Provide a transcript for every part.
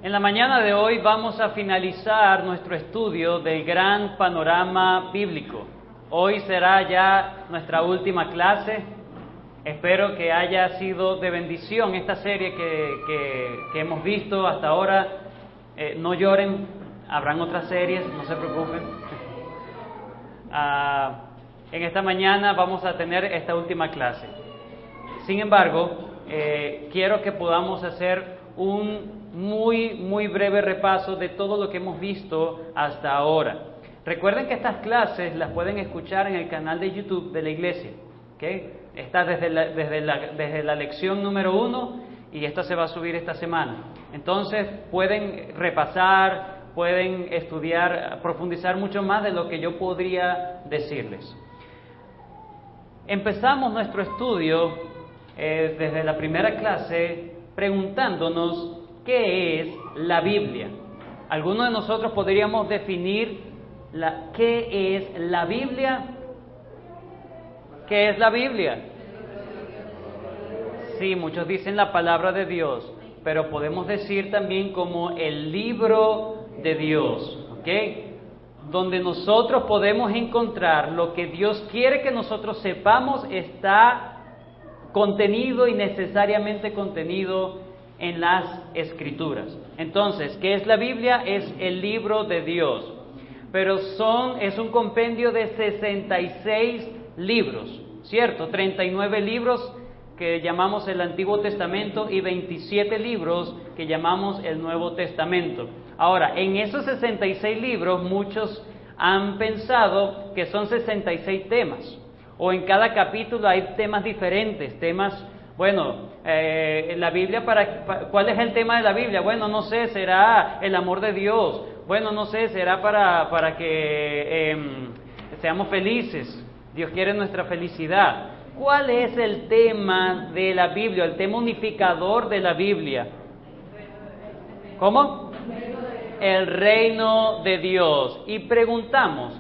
En la mañana de hoy vamos a finalizar nuestro estudio del gran panorama bíblico. Hoy será ya nuestra última clase. Espero que haya sido de bendición esta serie que hemos visto hasta ahora. No lloren, habrán otras series, no se preocupen. En esta mañana vamos a tener esta última clase. Sin embargo, quiero que podamos hacer un muy breve repaso de todo lo que hemos visto hasta ahora. Recuerden que estas clases las pueden escuchar en el canal de YouTube de la iglesia, ¿okay? Está desde la lección número 1 y esta se va a subir esta semana. Entonces pueden repasar, pueden estudiar, profundizar mucho más de lo que yo podría decirles. Empezamos nuestro estudio desde la primera clase preguntándonos ¿qué es la Biblia? Algunos de nosotros podríamos definir ¿qué es la Biblia? ¿Qué es la Biblia? Sí, muchos dicen la palabra de Dios, pero podemos decir también como el libro de Dios, ¿ok? Donde nosotros podemos encontrar lo que Dios quiere que nosotros sepamos está contenido y necesariamente contenido en las Escrituras. Entonces, ¿qué es la Biblia? Es el libro de Dios, pero es un compendio de 66 libros, ¿cierto? 39 libros que llamamos el Antiguo Testamento y 27 libros que llamamos el Nuevo Testamento. Ahora, en esos 66 libros muchos han pensado que son 66 temas, o en cada capítulo hay temas diferentes, la Biblia, ¿cuál es el tema de la Biblia? Bueno, no sé, será el amor de Dios. Bueno, no sé, será para que seamos felices. Dios quiere nuestra felicidad. ¿Cuál es el tema de la Biblia, el tema unificador de la Biblia? ¿Cómo? El reino de Dios. Y preguntamos,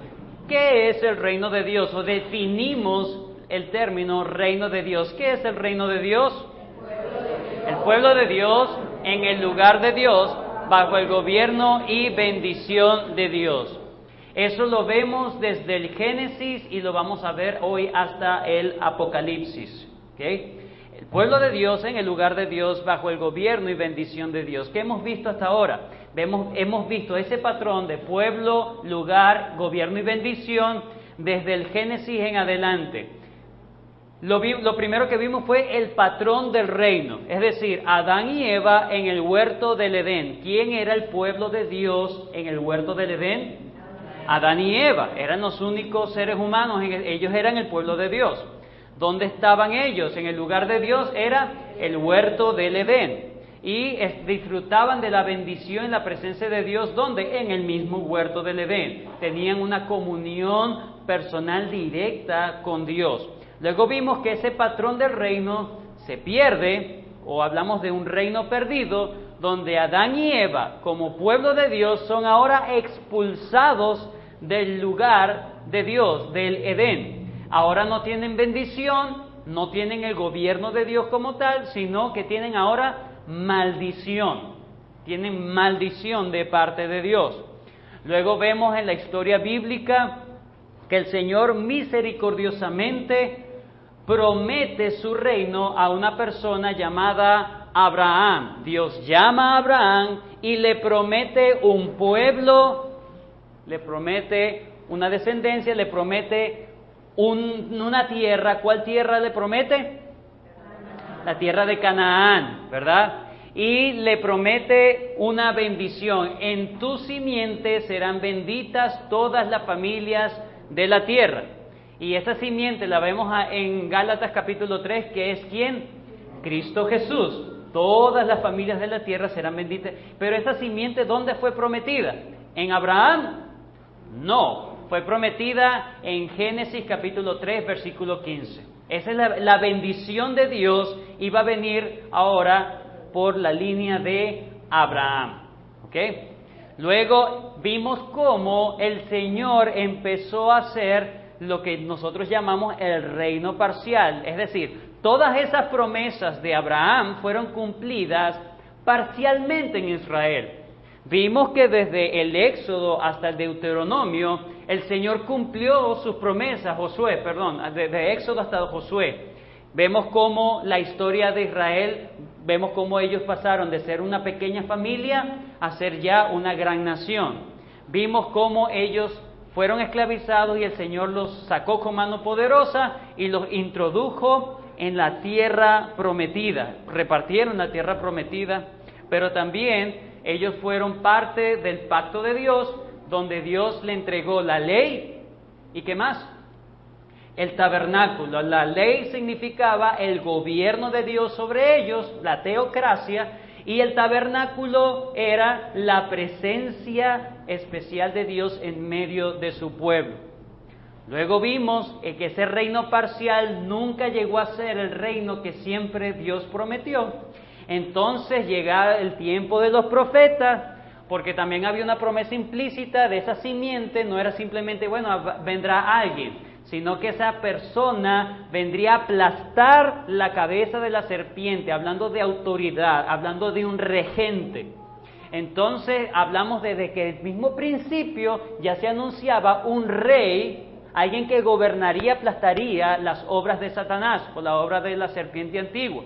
¿qué es el reino de Dios? O definimos el término reino de Dios. ¿Qué es el reino de Dios? El pueblo de Dios en el lugar de Dios, bajo el gobierno y bendición de Dios. Eso lo vemos desde el Génesis y lo vamos a ver hoy hasta el Apocalipsis, ¿okay? El pueblo de Dios en el lugar de Dios, bajo el gobierno y bendición de Dios. ¿Qué hemos visto hasta ahora? Hemos visto ese patrón de pueblo, lugar, gobierno y bendición desde el Génesis en adelante. Lo primero que vimos fue el patrón del reino, es decir, Adán y Eva en el huerto del Edén. ¿Quién era el pueblo de Dios en el huerto del Edén? Adán y Eva, eran los únicos seres humanos, ellos eran el pueblo de Dios. ¿Dónde estaban ellos? En el lugar de Dios era el huerto del Edén. Y disfrutaban de la bendición en la presencia de Dios, ¿dónde? En el mismo huerto del Edén. Tenían una comunión personal directa con Dios. Luego vimos que ese patrón del reino se pierde, o hablamos de un reino perdido, donde Adán y Eva, como pueblo de Dios, son ahora expulsados del lugar de Dios, del Edén. Ahora no tienen bendición, no tienen el gobierno de Dios como tal, sino que tienen ahora maldición. Tienen maldición de parte de Dios. Luego vemos en la historia bíblica que el Señor misericordiosamente promete su reino a una persona llamada Abraham. Dios llama a Abraham y le promete un pueblo, le promete una descendencia, le promete una tierra. ¿Cuál tierra le promete? La tierra de Canaán, ¿verdad? Y le promete una bendición. En tu simiente serán benditas todas las familias de la tierra. Y esa simiente la vemos en Gálatas capítulo 3, que es ¿quién? Cristo Jesús. Todas las familias de la tierra serán benditas. Pero esa simiente, ¿dónde fue prometida? ¿En Abraham? No, fue prometida en Génesis capítulo 3, versículo 15. Esa es la bendición de Dios, y va a venir ahora por la línea de Abraham. ¿Ok? Luego vimos cómo el Señor empezó a hacer lo que nosotros llamamos el reino parcial, es decir, todas esas promesas de Abraham fueron cumplidas parcialmente en Israel. Vimos que desde el Éxodo hasta el Deuteronomio, el Señor cumplió sus promesas, desde Éxodo hasta Josué. Vemos cómo la historia de Israel, vemos cómo ellos pasaron de ser una pequeña familia a ser ya una gran nación. Vimos cómo ellos fueron esclavizados y el Señor los sacó con mano poderosa y los introdujo en la tierra prometida. Repartieron la tierra prometida, pero también ellos fueron parte del pacto de Dios, donde Dios le entregó la ley. ¿Y qué más? El tabernáculo. La ley significaba el gobierno de Dios sobre ellos, la teocracia, y el tabernáculo era la presencia especial de Dios en medio de su pueblo. Luego vimos que ese reino parcial nunca llegó a ser el reino que siempre Dios prometió. Entonces llega el tiempo de los profetas, porque también había una promesa implícita de esa simiente. No era simplemente, vendrá alguien, sino que esa persona vendría a aplastar la cabeza de la serpiente, hablando de autoridad, hablando de un regente. Entonces hablamos desde que el mismo principio ya se anunciaba un rey, alguien que gobernaría, aplastaría las obras de Satanás, o la obra de la serpiente antigua.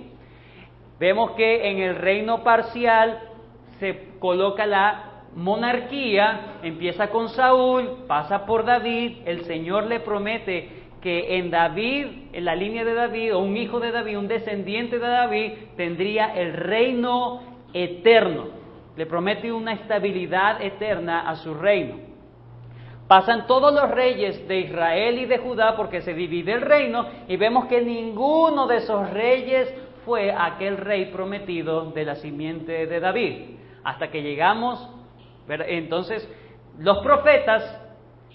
Vemos que en el reino parcial se coloca la monarquía, empieza con Saúl, pasa por David. El Señor le promete que en David, en la línea de David, o un hijo de David, un descendiente de David, tendría el reino eterno. Le promete una estabilidad eterna a su reino. Pasan todos los reyes de Israel y de Judá, porque se divide el reino, y vemos que ninguno de esos reyes fue aquel rey prometido de la simiente de David. Hasta que llegamos, entonces, los profetas,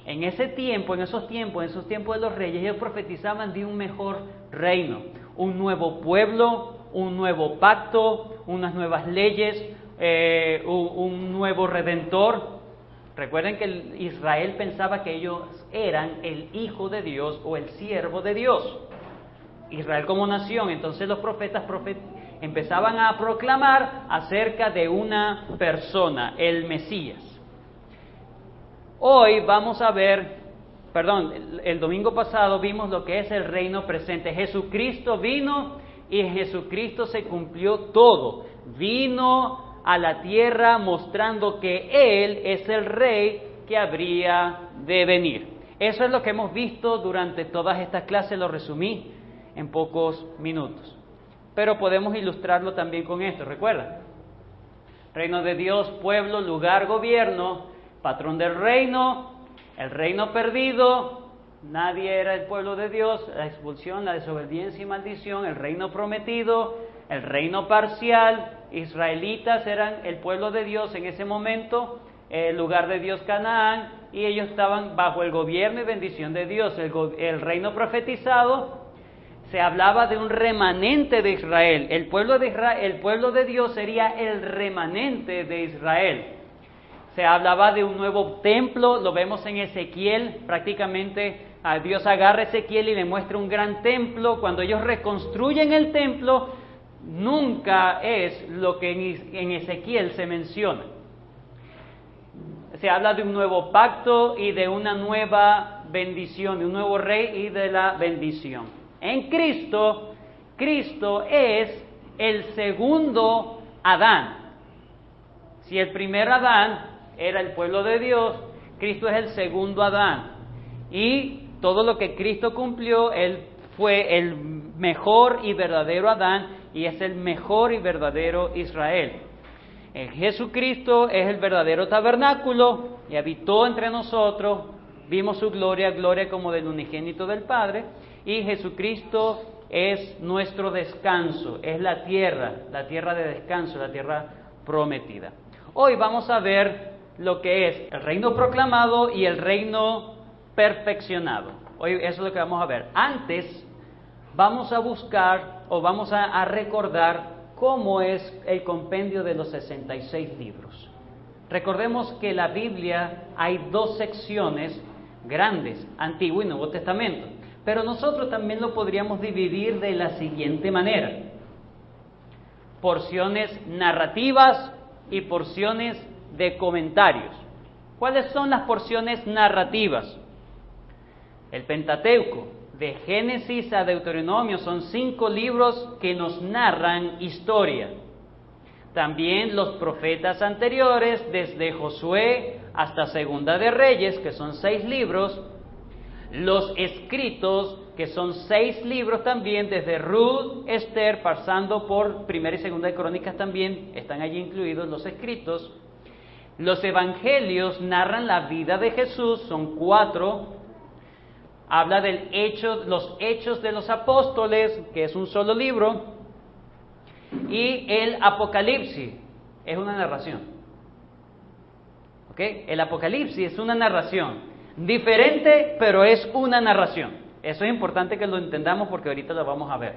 en esos tiempos de los reyes, ellos profetizaban de un mejor reino, un nuevo pueblo, un nuevo pacto, unas nuevas leyes, un nuevo redentor. Recuerden que Israel pensaba que ellos eran el hijo de Dios o el siervo de Dios. Israel como nación. Entonces los profetas empezaban a proclamar acerca de una persona, el Mesías. Hoy vamos a ver, el domingo pasado vimos lo que es el reino presente. Jesucristo vino y en Jesucristo se cumplió todo. Vino a la tierra mostrando que Él es el Rey que habría de venir. Eso es lo que hemos visto durante todas estas clases, lo resumí en pocos minutos. Pero podemos ilustrarlo también con esto, ¿recuerdan? Reino de Dios, pueblo, lugar, gobierno, patrón del reino, el reino perdido, nadie era el pueblo de Dios, la expulsión, la desobediencia y maldición, el reino prometido, el reino parcial, israelitas eran el pueblo de Dios en ese momento, el lugar de Dios Canaán, y ellos estaban bajo el gobierno y bendición de Dios. El reino profetizado, se hablaba de un remanente de Israel. El pueblo de Dios sería el remanente de Israel. Se hablaba de un nuevo templo, lo vemos en Ezequiel, prácticamente Dios agarra a Ezequiel y le muestra un gran templo. Cuando ellos reconstruyen el templo, nunca es lo que en Ezequiel se menciona. Se habla de un nuevo pacto y de una nueva bendición, de un nuevo rey y de la bendición. En Cristo, Cristo es el segundo Adán. Si el primer Adán era el pueblo de Dios, Cristo es el segundo Adán. Y todo lo que Cristo cumplió, Él fue el mejor y verdadero Adán y es el mejor y verdadero Israel. Jesucristo es el verdadero tabernáculo y habitó entre nosotros. Vimos su gloria, gloria como del unigénito del Padre. Y Jesucristo es nuestro descanso, es la tierra de descanso, la tierra prometida. Hoy vamos a ver lo que es el reino proclamado y el reino perfeccionado. Hoy eso es lo que vamos a ver. Antes vamos a buscar o vamos a recordar cómo es el compendio de los 66 libros. Recordemos que la Biblia hay dos secciones grandes, Antiguo y Nuevo Testamento. Pero nosotros también lo podríamos dividir de la siguiente manera. porciones narrativas y porciones de comentarios. ¿Cuáles son las porciones narrativas? El Pentateuco, de Génesis a Deuteronomio, son 5 libros que nos narran historia. También los profetas anteriores, desde Josué hasta Segunda de Reyes, que son 6 libros. Los escritos, que son 6 libros también, desde Ruth, Esther, pasando por Primera y Segunda de Crónicas también, están allí incluidos los escritos. Los evangelios narran la vida de Jesús, son 4. Habla los hechos de los apóstoles, que es un solo libro. Y el Apocalipsis es una narración. ¿Ok? El Apocalipsis es una narración. Diferente, pero es una narración. Eso es importante que lo entendamos porque ahorita lo vamos a ver.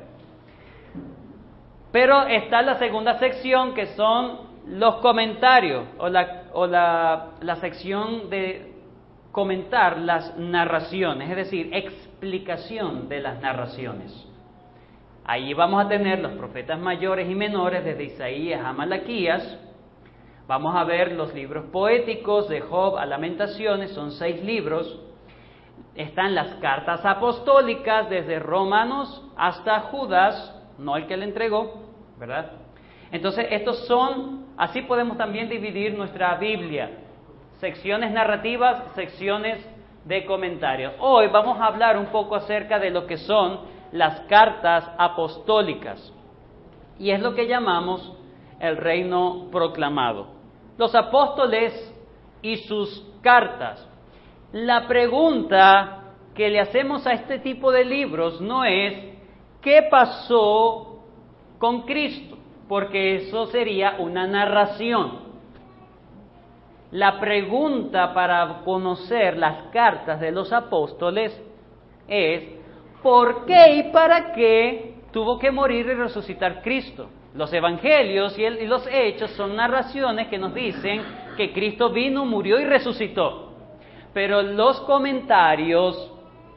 Pero está la segunda sección, que son los comentarios, o la sección de comentar las narraciones, es decir, explicación de las narraciones. Ahí vamos a tener los profetas mayores y menores, desde Isaías a Malaquías. Vamos a ver los libros poéticos, de Job a Lamentaciones, son 6 libros. Están las cartas apostólicas, desde Romanos hasta Judas, no el que le entregó, ¿verdad? Entonces, así podemos también dividir nuestra Biblia. Secciones narrativas, secciones de comentarios. Hoy vamos a hablar un poco acerca de lo que son las cartas apostólicas. Y es lo que llamamos el reino proclamado. Los apóstoles y sus cartas. La pregunta que le hacemos a este tipo de libros no es ¿qué pasó con Cristo? Porque eso sería una narración. La pregunta para conocer las cartas de los apóstoles es ¿por qué y para qué tuvo que morir y resucitar Cristo? Los evangelios y los hechos son narraciones que nos dicen que Cristo vino, murió y resucitó. Pero los comentarios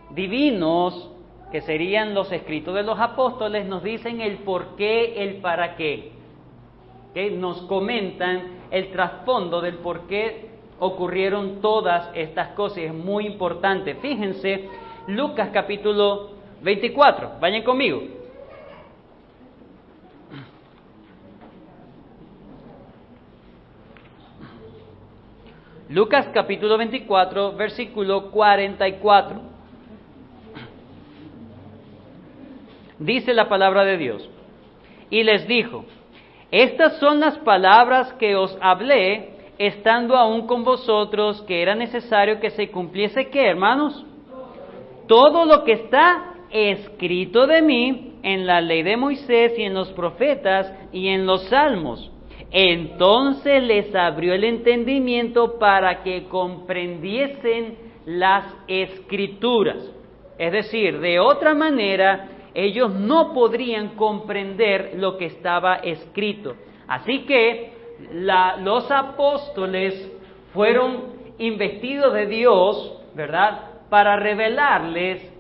divinos, que serían los escritos de los apóstoles, nos dicen el por qué, el para qué. ¿Okay? Nos comentan el trasfondo del por qué ocurrieron todas estas cosas. Es muy importante. Fíjense, Lucas capítulo 24. Vayan conmigo. Lucas capítulo 24, versículo 44. Dice la palabra de Dios. Y les dijo: estas son las palabras que os hablé, estando aún con vosotros, que era necesario que se cumpliese, ¿qué, hermanos? Todo lo que está escrito de mí en la ley de Moisés y en los profetas y en los salmos. Entonces les abrió el entendimiento para que comprendiesen las escrituras. Es decir, de otra manera, ellos no podrían comprender lo que estaba escrito. Así que los apóstoles fueron investidos de Dios, ¿verdad?, para revelarles,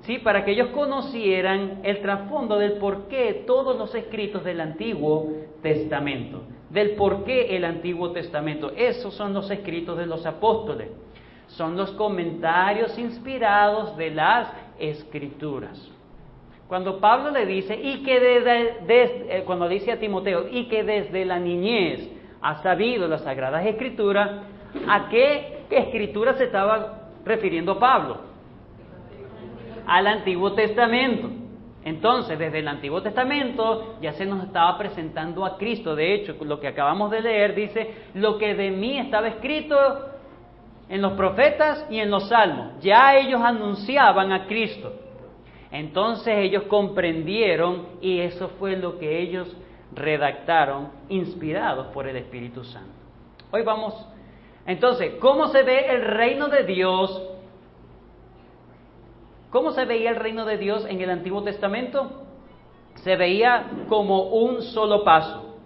sí, para que ellos conocieran el trasfondo del por qué todos los escritos del Antiguo Testamento, del por qué el Antiguo Testamento. Esos son los escritos de los apóstoles, son los comentarios inspirados de las Escrituras. Cuando Pablo le dice, cuando dice a Timoteo, y que desde la niñez ha sabido las Sagradas Escrituras, ¿a qué escritura se estaba refiriendo Pablo? Al Antiguo Testamento. Entonces, desde el Antiguo Testamento ya se nos estaba presentando a Cristo. De hecho, lo que acabamos de leer dice, lo que de mí estaba escrito en los profetas y en los salmos. Ya ellos anunciaban a Cristo. Entonces ellos comprendieron y eso fue lo que ellos redactaron, inspirados por el Espíritu Santo. Hoy vamos, entonces, ¿cómo se ve el reino de Dios? ¿Cómo se veía el reino de Dios en el Antiguo Testamento? Se veía como un solo paso.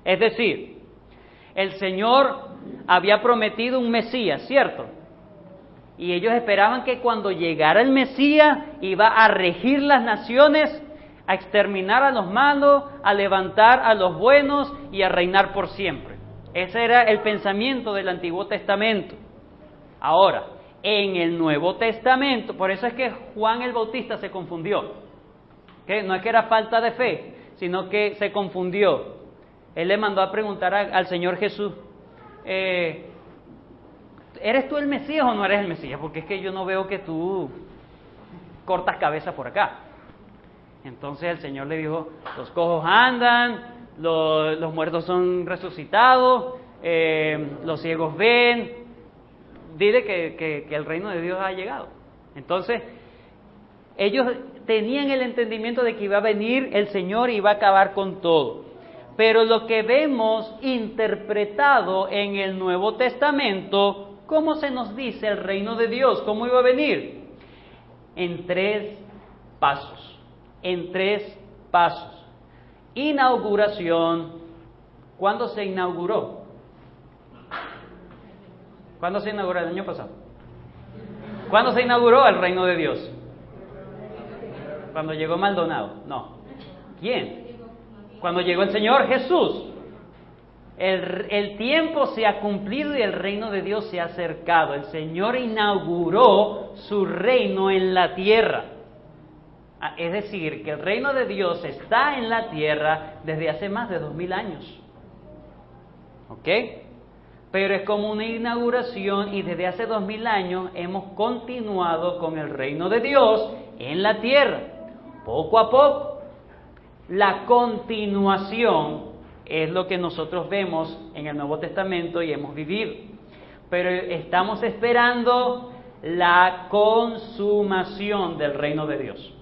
Es decir, el Señor había prometido un Mesías, ¿cierto? Y ellos esperaban que cuando llegara el Mesías iba a regir las naciones a exterminar a los malos, a levantar a los buenos y a reinar por siempre. Ese era el pensamiento del Antiguo Testamento. Ahora, en el Nuevo Testamento, por eso es que Juan el Bautista se confundió. ¿Okay? No es que era falta de fe, sino que se confundió. Él le mandó a preguntar al Señor Jesús, ¿eres tú el Mesías o no eres el Mesías? Porque es que yo no veo que tú cortas cabeza por acá. Entonces el Señor le dijo, los cojos andan, los muertos son resucitados, los ciegos ven, dile que el reino de Dios ha llegado. Entonces, ellos tenían el entendimiento de que iba a venir el Señor y iba a acabar con todo. Pero lo que vemos interpretado en el Nuevo Testamento, ¿cómo se nos dice el reino de Dios? ¿Cómo iba a venir? En 3 pasos. En 3 pasos. Inauguración. ¿Cuándo se inauguró? ¿Cuándo se inauguró? El año pasado. ¿Cuándo se inauguró el reino de Dios? Cuando llegó Maldonado. No. ¿Quién? Cuando llegó el Señor Jesús. El tiempo se ha cumplido y el reino de Dios se ha acercado. El Señor inauguró su reino en la tierra. Es decir, que el reino de Dios está en la tierra desde hace más de 2000 años. ¿Ok? Pero es como una inauguración y desde hace 2000 años hemos continuado con el reino de Dios en la tierra. Poco a poco. La continuación es lo que nosotros vemos en el Nuevo Testamento y hemos vivido. Pero estamos esperando la consumación del reino de Dios.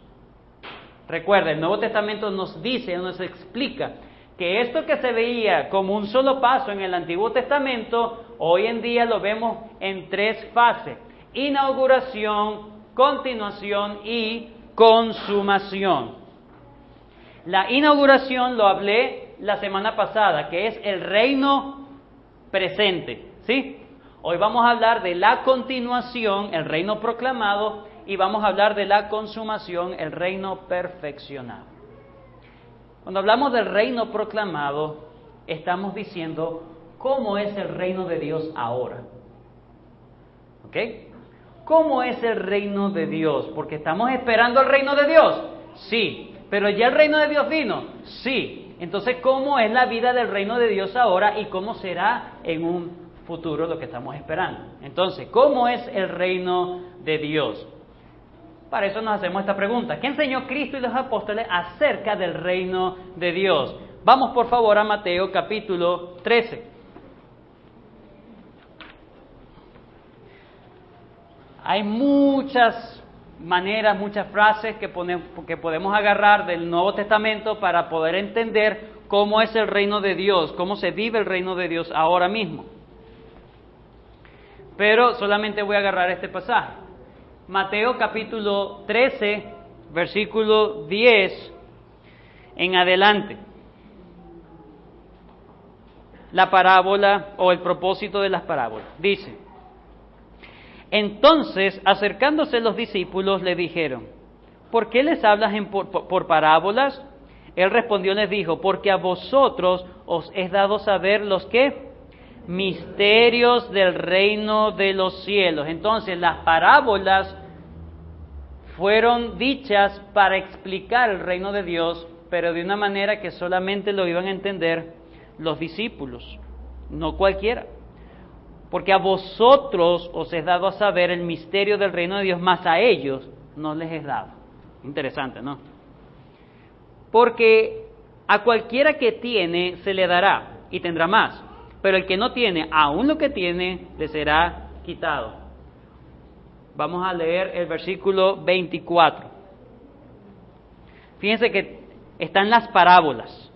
Recuerda, el Nuevo Testamento nos dice, nos explica que esto que se veía como un solo paso en el Antiguo Testamento, hoy en día lo vemos en 3 fases: inauguración, continuación y consumación. La inauguración lo hablé la semana pasada, que es el reino presente, ¿sí? Hoy vamos a hablar de la continuación, el reino proclamado, y vamos a hablar de la consumación, el reino perfeccionado. Cuando hablamos del reino proclamado, estamos diciendo cómo es el reino de Dios ahora. ¿Ok? ¿Cómo es el reino de Dios? Porque estamos esperando el reino de Dios. Sí. ¿Pero ya el reino de Dios vino? Sí. Entonces, ¿cómo es la vida del reino de Dios ahora y cómo será en un futuro lo que estamos esperando? Entonces, ¿cómo es el reino de Dios? Para eso nos hacemos esta pregunta. ¿Qué enseñó Cristo y los apóstoles acerca del reino de Dios? Vamos por favor a Mateo capítulo 13. Hay muchas maneras, muchas frases que podemos agarrar del Nuevo Testamento para poder entender cómo es el reino de Dios, cómo se vive el reino de Dios ahora mismo. Pero solamente voy a agarrar este pasaje. Mateo capítulo 13, versículo 10 en adelante. La parábola o el propósito de las parábolas. Dice: entonces, acercándose los discípulos, le dijeron: ¿por qué les hablas por parábolas? Él respondió, les dijo: porque a vosotros os es dado saber los ¿qué? Misterios del reino de los cielos. Entonces, las parábolas fueron dichas para explicar el reino de Dios, pero de una manera que solamente lo iban a entender los discípulos, no cualquiera. Porque a vosotros os es dado a saber el misterio del reino de Dios, mas a ellos no les es dado. Interesante, ¿no? Porque a cualquiera que tiene se le dará y tendrá más, pero el que no tiene, aún lo que tiene, le será quitado. Vamos a leer el versículo 24. Fíjense que están las parábolas.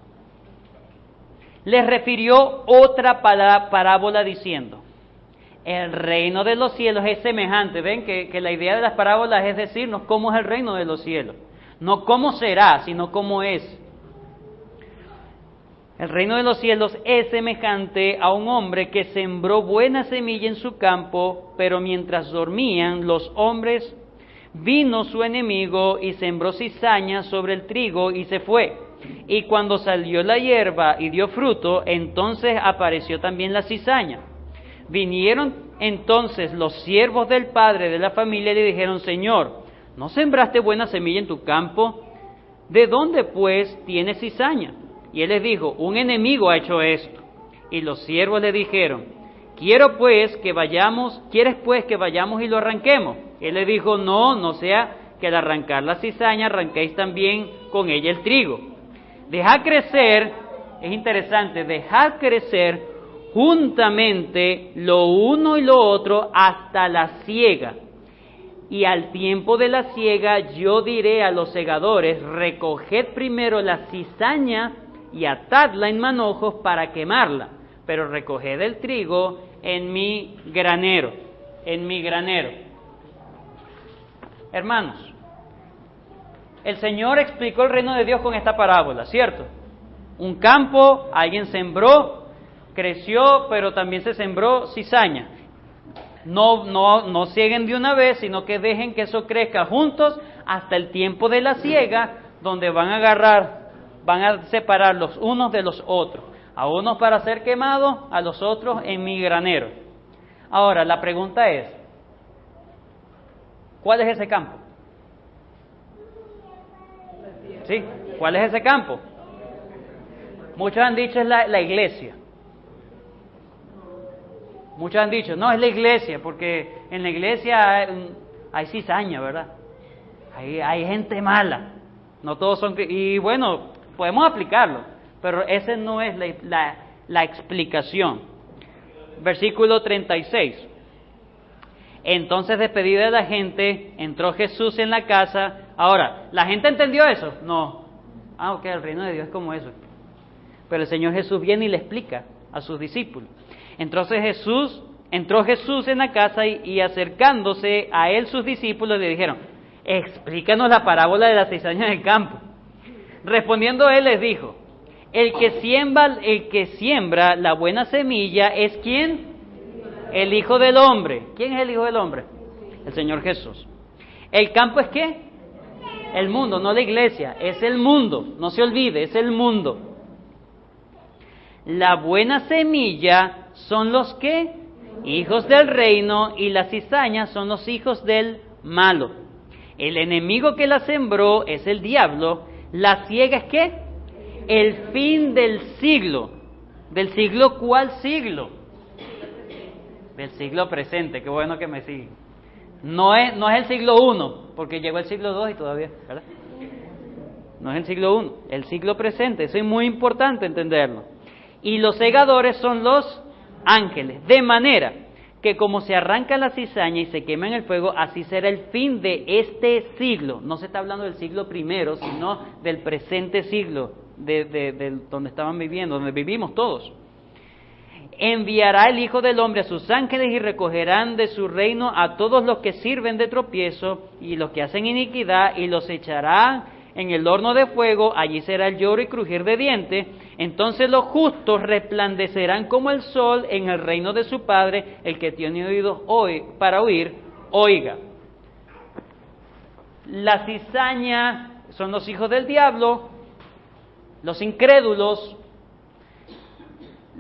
Les refirió otra parábola diciendo: el reino de los cielos es semejante. Ven que la idea de las parábolas es decirnos cómo es el reino de los cielos. No cómo será, sino cómo es. El reino de los cielos es semejante a un hombre que sembró buena semilla en su campo, pero mientras dormían los hombres vino su enemigo y sembró cizaña sobre el trigo y se fue. Y cuando salió la hierba y dio fruto, entonces apareció también la cizaña. Vinieron entonces los siervos del padre de la familia y le dijeron: Señor, ¿no sembraste buena semilla en tu campo? ¿De dónde pues tienes cizaña? Y él les dijo: un enemigo ha hecho esto. Y los siervos le dijeron: ¿quieres pues que vayamos y lo arranquemos? Él le dijo: no sea que al arrancar la cizaña arranquéis también con ella el trigo. Dejad crecer, es interesante, dejad crecer juntamente lo uno y lo otro hasta la siega. Y al tiempo de la siega yo diré a los segadores: recoged primero la cizaña y atadla en manojos para quemarla, pero recoged el trigo en mi granero, Hermanos, el Señor explicó el reino de Dios con esta parábola, ¿cierto? Un campo, alguien sembró, creció, pero también se sembró cizaña. No sieguen de una vez, sino que dejen que eso crezca juntos hasta el tiempo de la siega, donde van a separar los unos de los otros, a unos para ser quemados, a los otros en mi granero. Ahora, la pregunta es, ¿cuál es ese campo? ¿Sí? ¿Cuál es ese campo? Muchos han dicho es la iglesia. Muchos han dicho, no, es la iglesia, porque en la iglesia hay cizaña, ¿verdad? Hay gente mala. No todos son... Y bueno, podemos aplicarlo, pero esa no es la explicación. Versículo 36. Entonces, despedida de la gente, entró Jesús en la casa. Ahora, ¿la gente entendió eso? No. Ok, el reino de Dios es como eso. Pero el Señor Jesús viene y le explica a sus discípulos. Entró Jesús en la casa y acercándose a él sus discípulos le dijeron: explícanos la parábola de la cizaña en el campo. Respondiendo él les dijo: el que siembra la buena semilla es ¿quién? El Hijo del Hombre. ¿Quién es el Hijo del Hombre? El Señor Jesús. ¿El campo es qué? El mundo, no la iglesia, es el mundo. No se olvide, es el mundo. La buena semilla son los ¿qué? Hijos del reino, y la cizaña son los hijos del malo. El enemigo que la sembró es el diablo. La siega es ¿qué? El fin del siglo. ¿Del siglo cuál siglo? Del siglo presente. Qué bueno que me siguen. No es el siglo I, porque llegó el siglo II y todavía, ¿verdad? No es el siglo I, el siglo presente. Eso es muy importante entenderlo. Y los segadores son los ángeles, de manera que como se arranca la cizaña y se quema en el fuego, así será el fin de este siglo. No se está hablando del siglo primero, sino del presente siglo, de donde estaban viviendo, donde vivimos todos. Enviará el Hijo del Hombre a sus ángeles y recogerán de su reino a todos los que sirven de tropiezo y los que hacen iniquidad, y los echarán en el horno de fuego. Allí será el lloro y crujir de dientes. Entonces los justos resplandecerán como el sol en el reino de su Padre. El que tiene oídos para oír, oiga. La cizaña son los hijos del diablo, los incrédulos.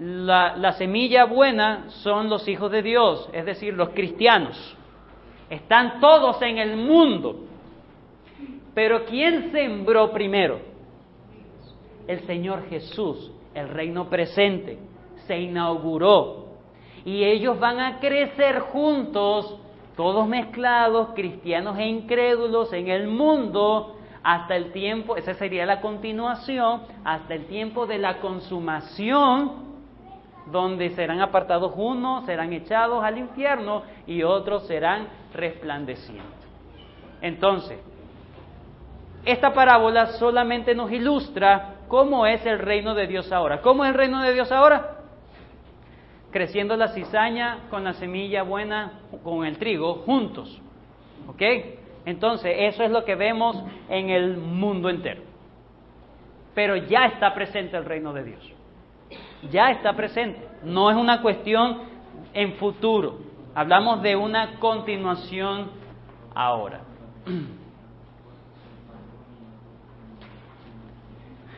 La semilla buena son los hijos de Dios, es decir, los cristianos. Están todos en el mundo. Pero ¿quién sembró primero? El Señor Jesús, el reino presente, se inauguró. Y ellos van a crecer juntos, todos mezclados, cristianos e incrédulos, en el mundo, hasta el tiempo, esa sería la continuación, hasta el tiempo de la consumación, donde serán apartados unos, serán echados al infierno y otros serán resplandecientes. Entonces, esta parábola solamente nos ilustra cómo es el reino de Dios ahora. ¿Cómo es el reino de Dios ahora? Creciendo la cizaña con la semilla buena, con el trigo, juntos. ¿Ok? Entonces, eso es lo que vemos en el mundo entero. Pero ya está presente el reino de Dios. Ya está presente. No es una cuestión en futuro. Hablamos de una continuación ahora.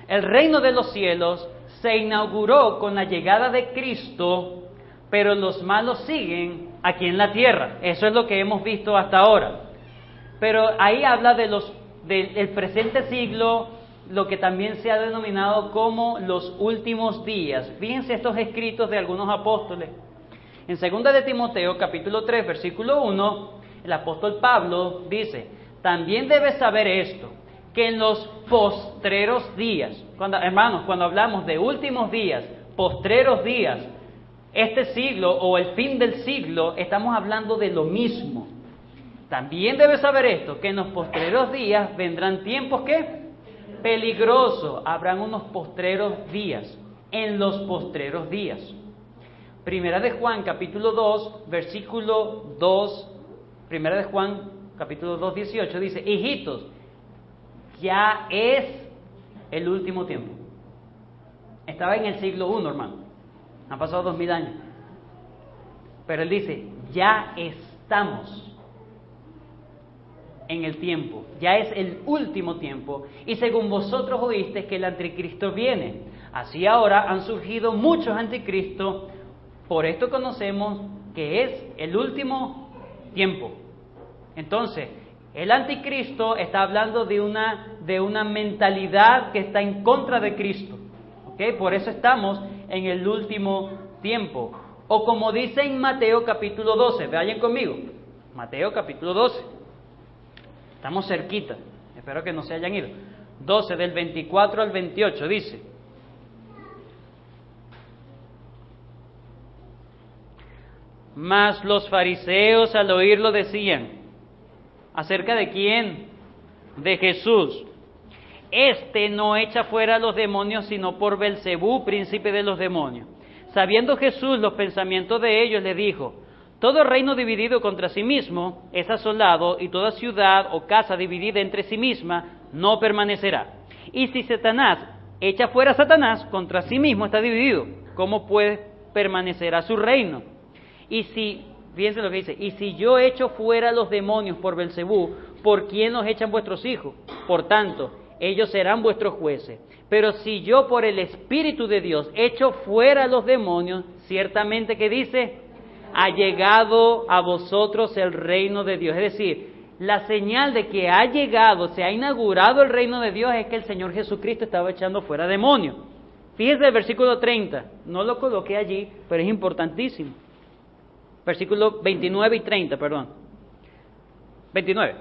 El reino de los cielos se inauguró con la llegada de Cristo, pero los malos siguen aquí en la tierra. Eso es lo que hemos visto hasta ahora. Pero ahí habla del presente siglo, lo que también se ha denominado como los últimos días. Fíjense estos escritos de algunos apóstoles. En 2 de Timoteo, capítulo 3, versículo 1, el apóstol Pablo dice: también debes saber esto, que en los postreros días, hermanos, cuando hablamos de últimos días, postreros días, este siglo o el fin del siglo, estamos hablando de lo mismo. También debes saber esto, que en los postreros días vendrán tiempos ¿qué? Peligrosos. Habrán unos postreros días, en los postreros días. Primera de Juan, capítulo 2, versículo 2, Primera de Juan, capítulo 2, 18, dice: hijitos, ya es el último tiempo. Estaba en el siglo I, hermano. Han pasado 2000 años. Pero él dice: ya estamos en el tiempo. Ya es el último tiempo. Y según vosotros oísteis que el anticristo viene. Así ahora han surgido muchos anticristos. Por esto conocemos que es el último tiempo. Entonces, el anticristo está hablando de una mentalidad que está en contra de Cristo. ¿Okay? Por eso estamos en el último tiempo. O como dice en Mateo capítulo 12, vayan conmigo. Mateo capítulo 12. Estamos cerquita. Espero que no se hayan ido. 12 del 24 al 28 dice: mas los fariseos al oírlo decían, ¿acerca de quién? De Jesús. Este no echa fuera a los demonios sino por Belcebú, príncipe de los demonios. Sabiendo Jesús los pensamientos de ellos, le dijo: todo reino dividido contra sí mismo es asolado, y toda ciudad o casa dividida entre sí misma no permanecerá. Y si Satanás echa fuera a Satanás, contra sí mismo está dividido. ¿Cómo puede permanecerá su reino? Y si, fíjense lo que dice: y si yo echo fuera a los demonios por Belcebú, ¿por quién los echan vuestros hijos? Por tanto, ellos serán vuestros jueces. Pero si yo por el Espíritu de Dios echo fuera a los demonios, ciertamente que dice: ha llegado a vosotros el reino de Dios. Es decir, la señal de que ha llegado, se ha inaugurado el reino de Dios, es que el Señor Jesucristo estaba echando fuera demonios. Fíjense el versículo 30, no lo coloqué allí, pero es importantísimo. Versículo 29 y 30, perdón. 29.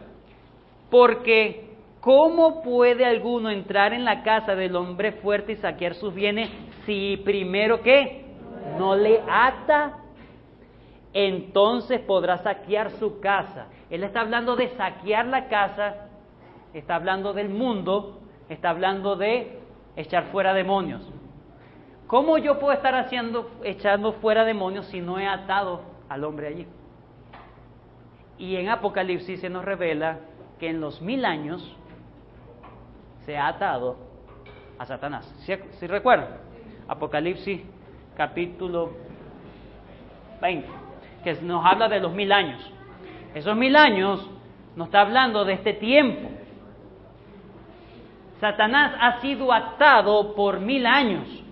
Porque ¿cómo puede alguno entrar en la casa del hombre fuerte y saquear sus bienes si primero ¿qué? No le ata? Entonces podrá saquear su casa. Él está hablando de saquear la casa, está hablando del mundo, está hablando de echar fuera demonios. ¿Cómo yo puedo estar echando fuera demonios si no he atado al hombre allí? Y en Apocalipsis se nos revela que en los 1000 años se ha atado a Satanás. ¿Sí recuerdan? Apocalipsis capítulo 20, que nos habla de los 1000 años. Esos 1000 años nos está hablando de este tiempo. Satanás ha sido atado por 1000 años.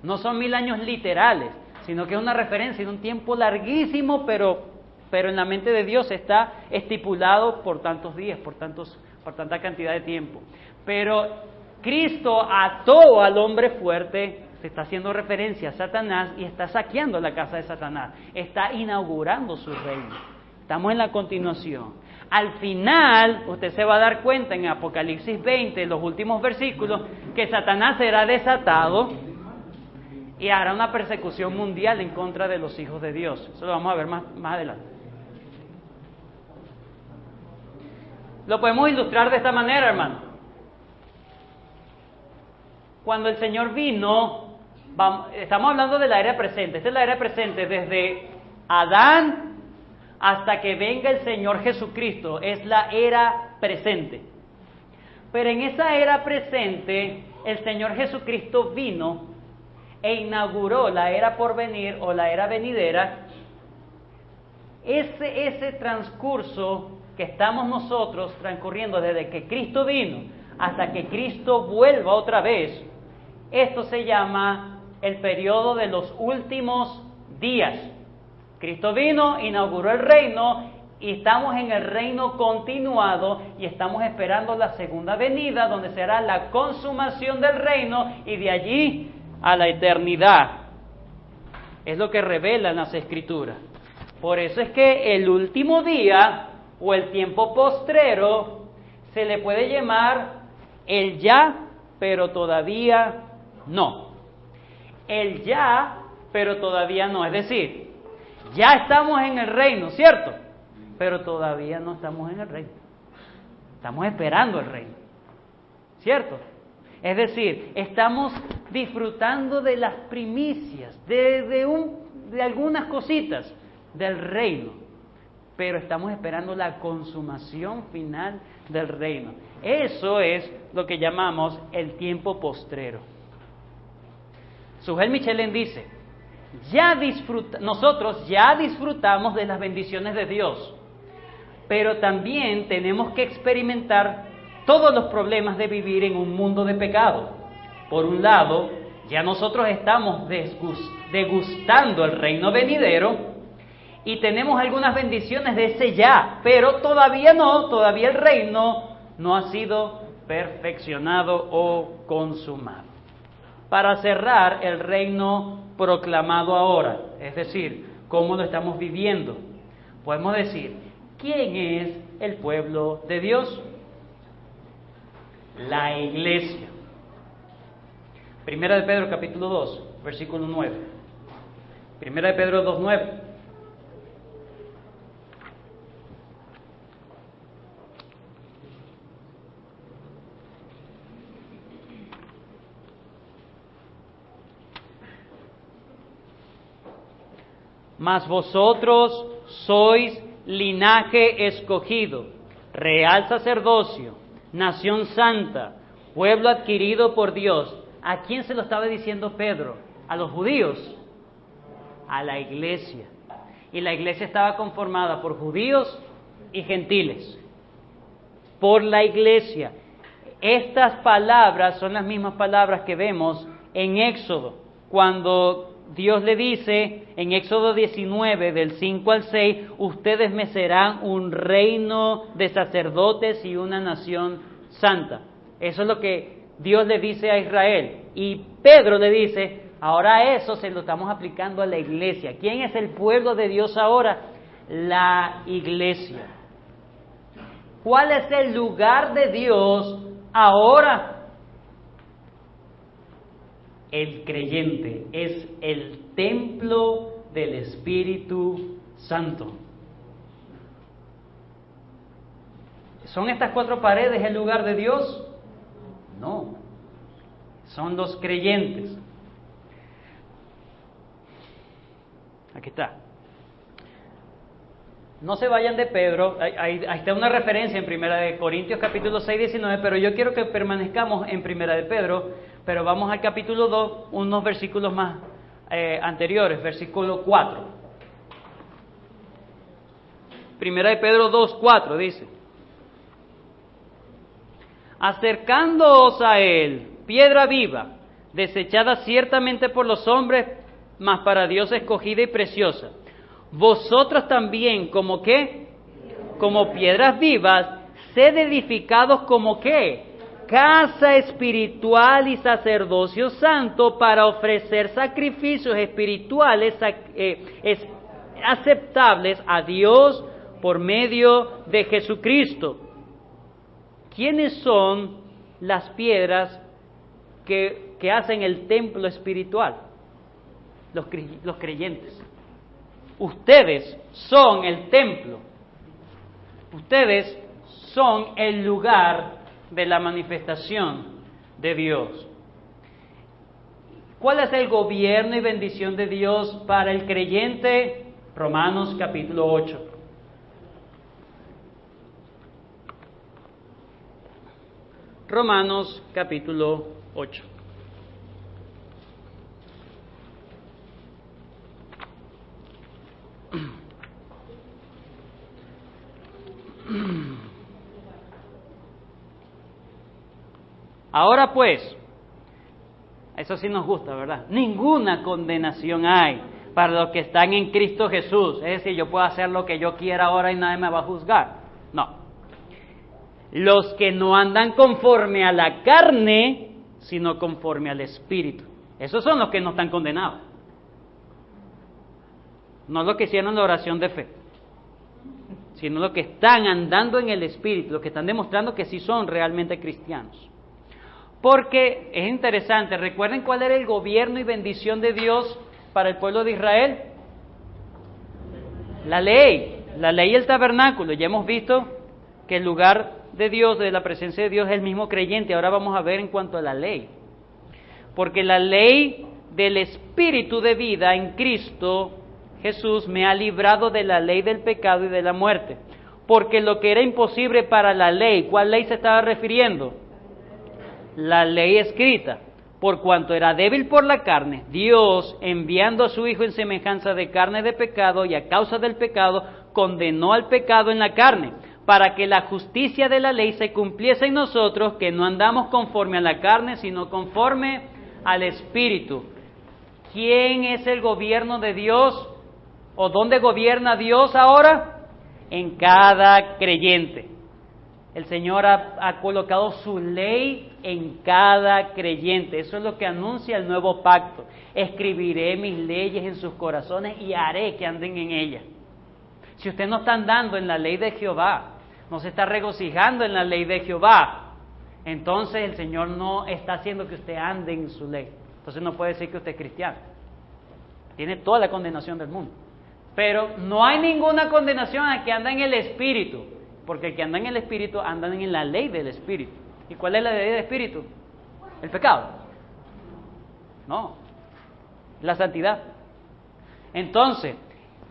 No son 1000 años literales, sino que es una referencia de un tiempo larguísimo, pero en la mente de Dios está estipulado por tantos días, por tanta cantidad de tiempo. Pero Cristo ató al hombre fuerte, se está haciendo referencia a Satanás y está saqueando la casa de Satanás, está inaugurando su reino. Estamos en la continuación. Al final, usted se va a dar cuenta en Apocalipsis 20, los últimos versículos, que Satanás será desatado y hará una persecución mundial en contra de los hijos de Dios. Eso lo vamos a ver más adelante. Lo podemos ilustrar de esta manera, hermano. Cuando el Señor vino, estamos hablando de la era presente. Esta es la era presente desde Adán hasta que venga el Señor Jesucristo. Es la era presente. Pero en esa era presente, el Señor Jesucristo vino e inauguró la era por venir o la era venidera. Ese transcurso que estamos nosotros transcurriendo desde que Cristo vino hasta que Cristo vuelva otra vez, esto se llama el periodo de los últimos días. Cristo vino, inauguró el reino y estamos en el reino continuado y estamos esperando la segunda venida, donde será la consumación del reino y de allí a la eternidad. Es lo que revelan las Escrituras. Por eso es que el último día o el tiempo postrero se le puede llamar el ya, pero todavía no. El ya, pero todavía no. Es decir, ya estamos en el reino, ¿cierto? Pero todavía no estamos en el reino. Estamos esperando el reino, ¿cierto? Es decir, estamos disfrutando de las primicias, de algunas cositas del reino, pero estamos esperando la consumación final del reino. Eso es lo que llamamos el tiempo postrero. Sujel Michelén dice, nosotros ya disfrutamos de las bendiciones de Dios, pero también tenemos que experimentar todos los problemas de vivir en un mundo de pecado. Por un lado, ya nosotros estamos degustando el reino venidero y tenemos algunas bendiciones de ese ya, pero todavía el reino no ha sido perfeccionado o consumado. Para cerrar, el reino proclamado ahora, es decir, cómo lo estamos viviendo, podemos decir, ¿quién es el pueblo de Dios? La iglesia. Primera de Pedro capítulo 2, versículo 9. Primera de Pedro 2, 9. Mas vosotros sois linaje escogido, real sacerdocio, nación santa, pueblo adquirido por Dios. ¿A quién se lo estaba diciendo Pedro? ¿A los judíos? A la iglesia. Y la iglesia estaba conformada por judíos y gentiles. Por la iglesia. Estas palabras son las mismas palabras que vemos en Éxodo, cuando Dios le dice en Éxodo 19, del 5 al 6, ustedes me serán un reino de sacerdotes y una nación santa. Eso es lo que Dios le dice a Israel. Y Pedro le dice, ahora eso se lo estamos aplicando a la iglesia. ¿Quién es el pueblo de Dios ahora? La iglesia. ¿Cuál es el lugar de Dios ahora? El creyente es el templo del Espíritu Santo. ¿Son estas cuatro paredes el lugar de Dios? No, son los creyentes. Aquí está. No se vayan de Pedro, ahí está una referencia en Primera de Corintios capítulo 6, 19, pero yo quiero que permanezcamos en Primera de Pedro, pero vamos al capítulo 2, unos versículos más anteriores, versículo 4. Primera de Pedro 2, 4 dice, acercándoos a él, piedra viva, desechada ciertamente por los hombres, mas para Dios escogida y preciosa. Vosotros también, ¿como qué? Como piedras vivas, sed edificados como qué? Casa espiritual y sacerdocio santo para ofrecer sacrificios espirituales aceptables a Dios por medio de Jesucristo. ¿Quiénes son las piedras que hacen el templo espiritual? Los creyentes. Ustedes son el templo. Ustedes son el lugar de la manifestación de Dios. ¿Cuál es el gobierno y bendición de Dios para el creyente? Romanos capítulo 8. Romanos capítulo 8. Ahora pues, eso sí nos gusta, ¿verdad? Ninguna condenación hay para los que están en Cristo Jesús. Es decir, yo puedo hacer lo que yo quiera ahora y nadie me va a juzgar. No. Los que no andan conforme a la carne, sino conforme al Espíritu. Esos son los que no están condenados. No los que hicieron la oración de fe, sino los que están andando en el Espíritu, los que están demostrando que sí son realmente cristianos. Porque es interesante, recuerden cuál era el gobierno y bendición de Dios para el pueblo de Israel. La ley y el tabernáculo. Ya hemos visto que el lugar de Dios, de la presencia de Dios, es el mismo creyente. Ahora vamos a ver en cuanto a la ley. Porque la ley del Espíritu de vida en Cristo Jesús me ha librado de la ley del pecado y de la muerte. Porque lo que era imposible para la ley, ¿cuál ley se estaba refiriendo? La ley escrita. Por cuanto era débil por la carne, Dios, enviando a su Hijo en semejanza de carne de pecado y a causa del pecado, condenó al pecado en la carne, para que la justicia de la ley se cumpliese en nosotros, que no andamos conforme a la carne, sino conforme al Espíritu. ¿Quién es el gobierno de Dios? ¿O dónde gobierna Dios ahora? En cada creyente. El Señor ha colocado su ley en cada creyente. Eso es lo que anuncia el nuevo pacto. Escribiré mis leyes en sus corazones y haré que anden en ellas. Si usted no está andando en la ley de Jehová, no se está regocijando en la ley de Jehová, entonces el Señor no está haciendo que usted ande en su ley. Entonces no puede decir que usted es cristiano. Tiene toda la condenación del mundo. Pero no hay ninguna condenación al que anda en el Espíritu, porque el que anda en el Espíritu anda en la ley del Espíritu. ¿Y cuál es la ley del Espíritu? El pecado. No, la santidad. Entonces,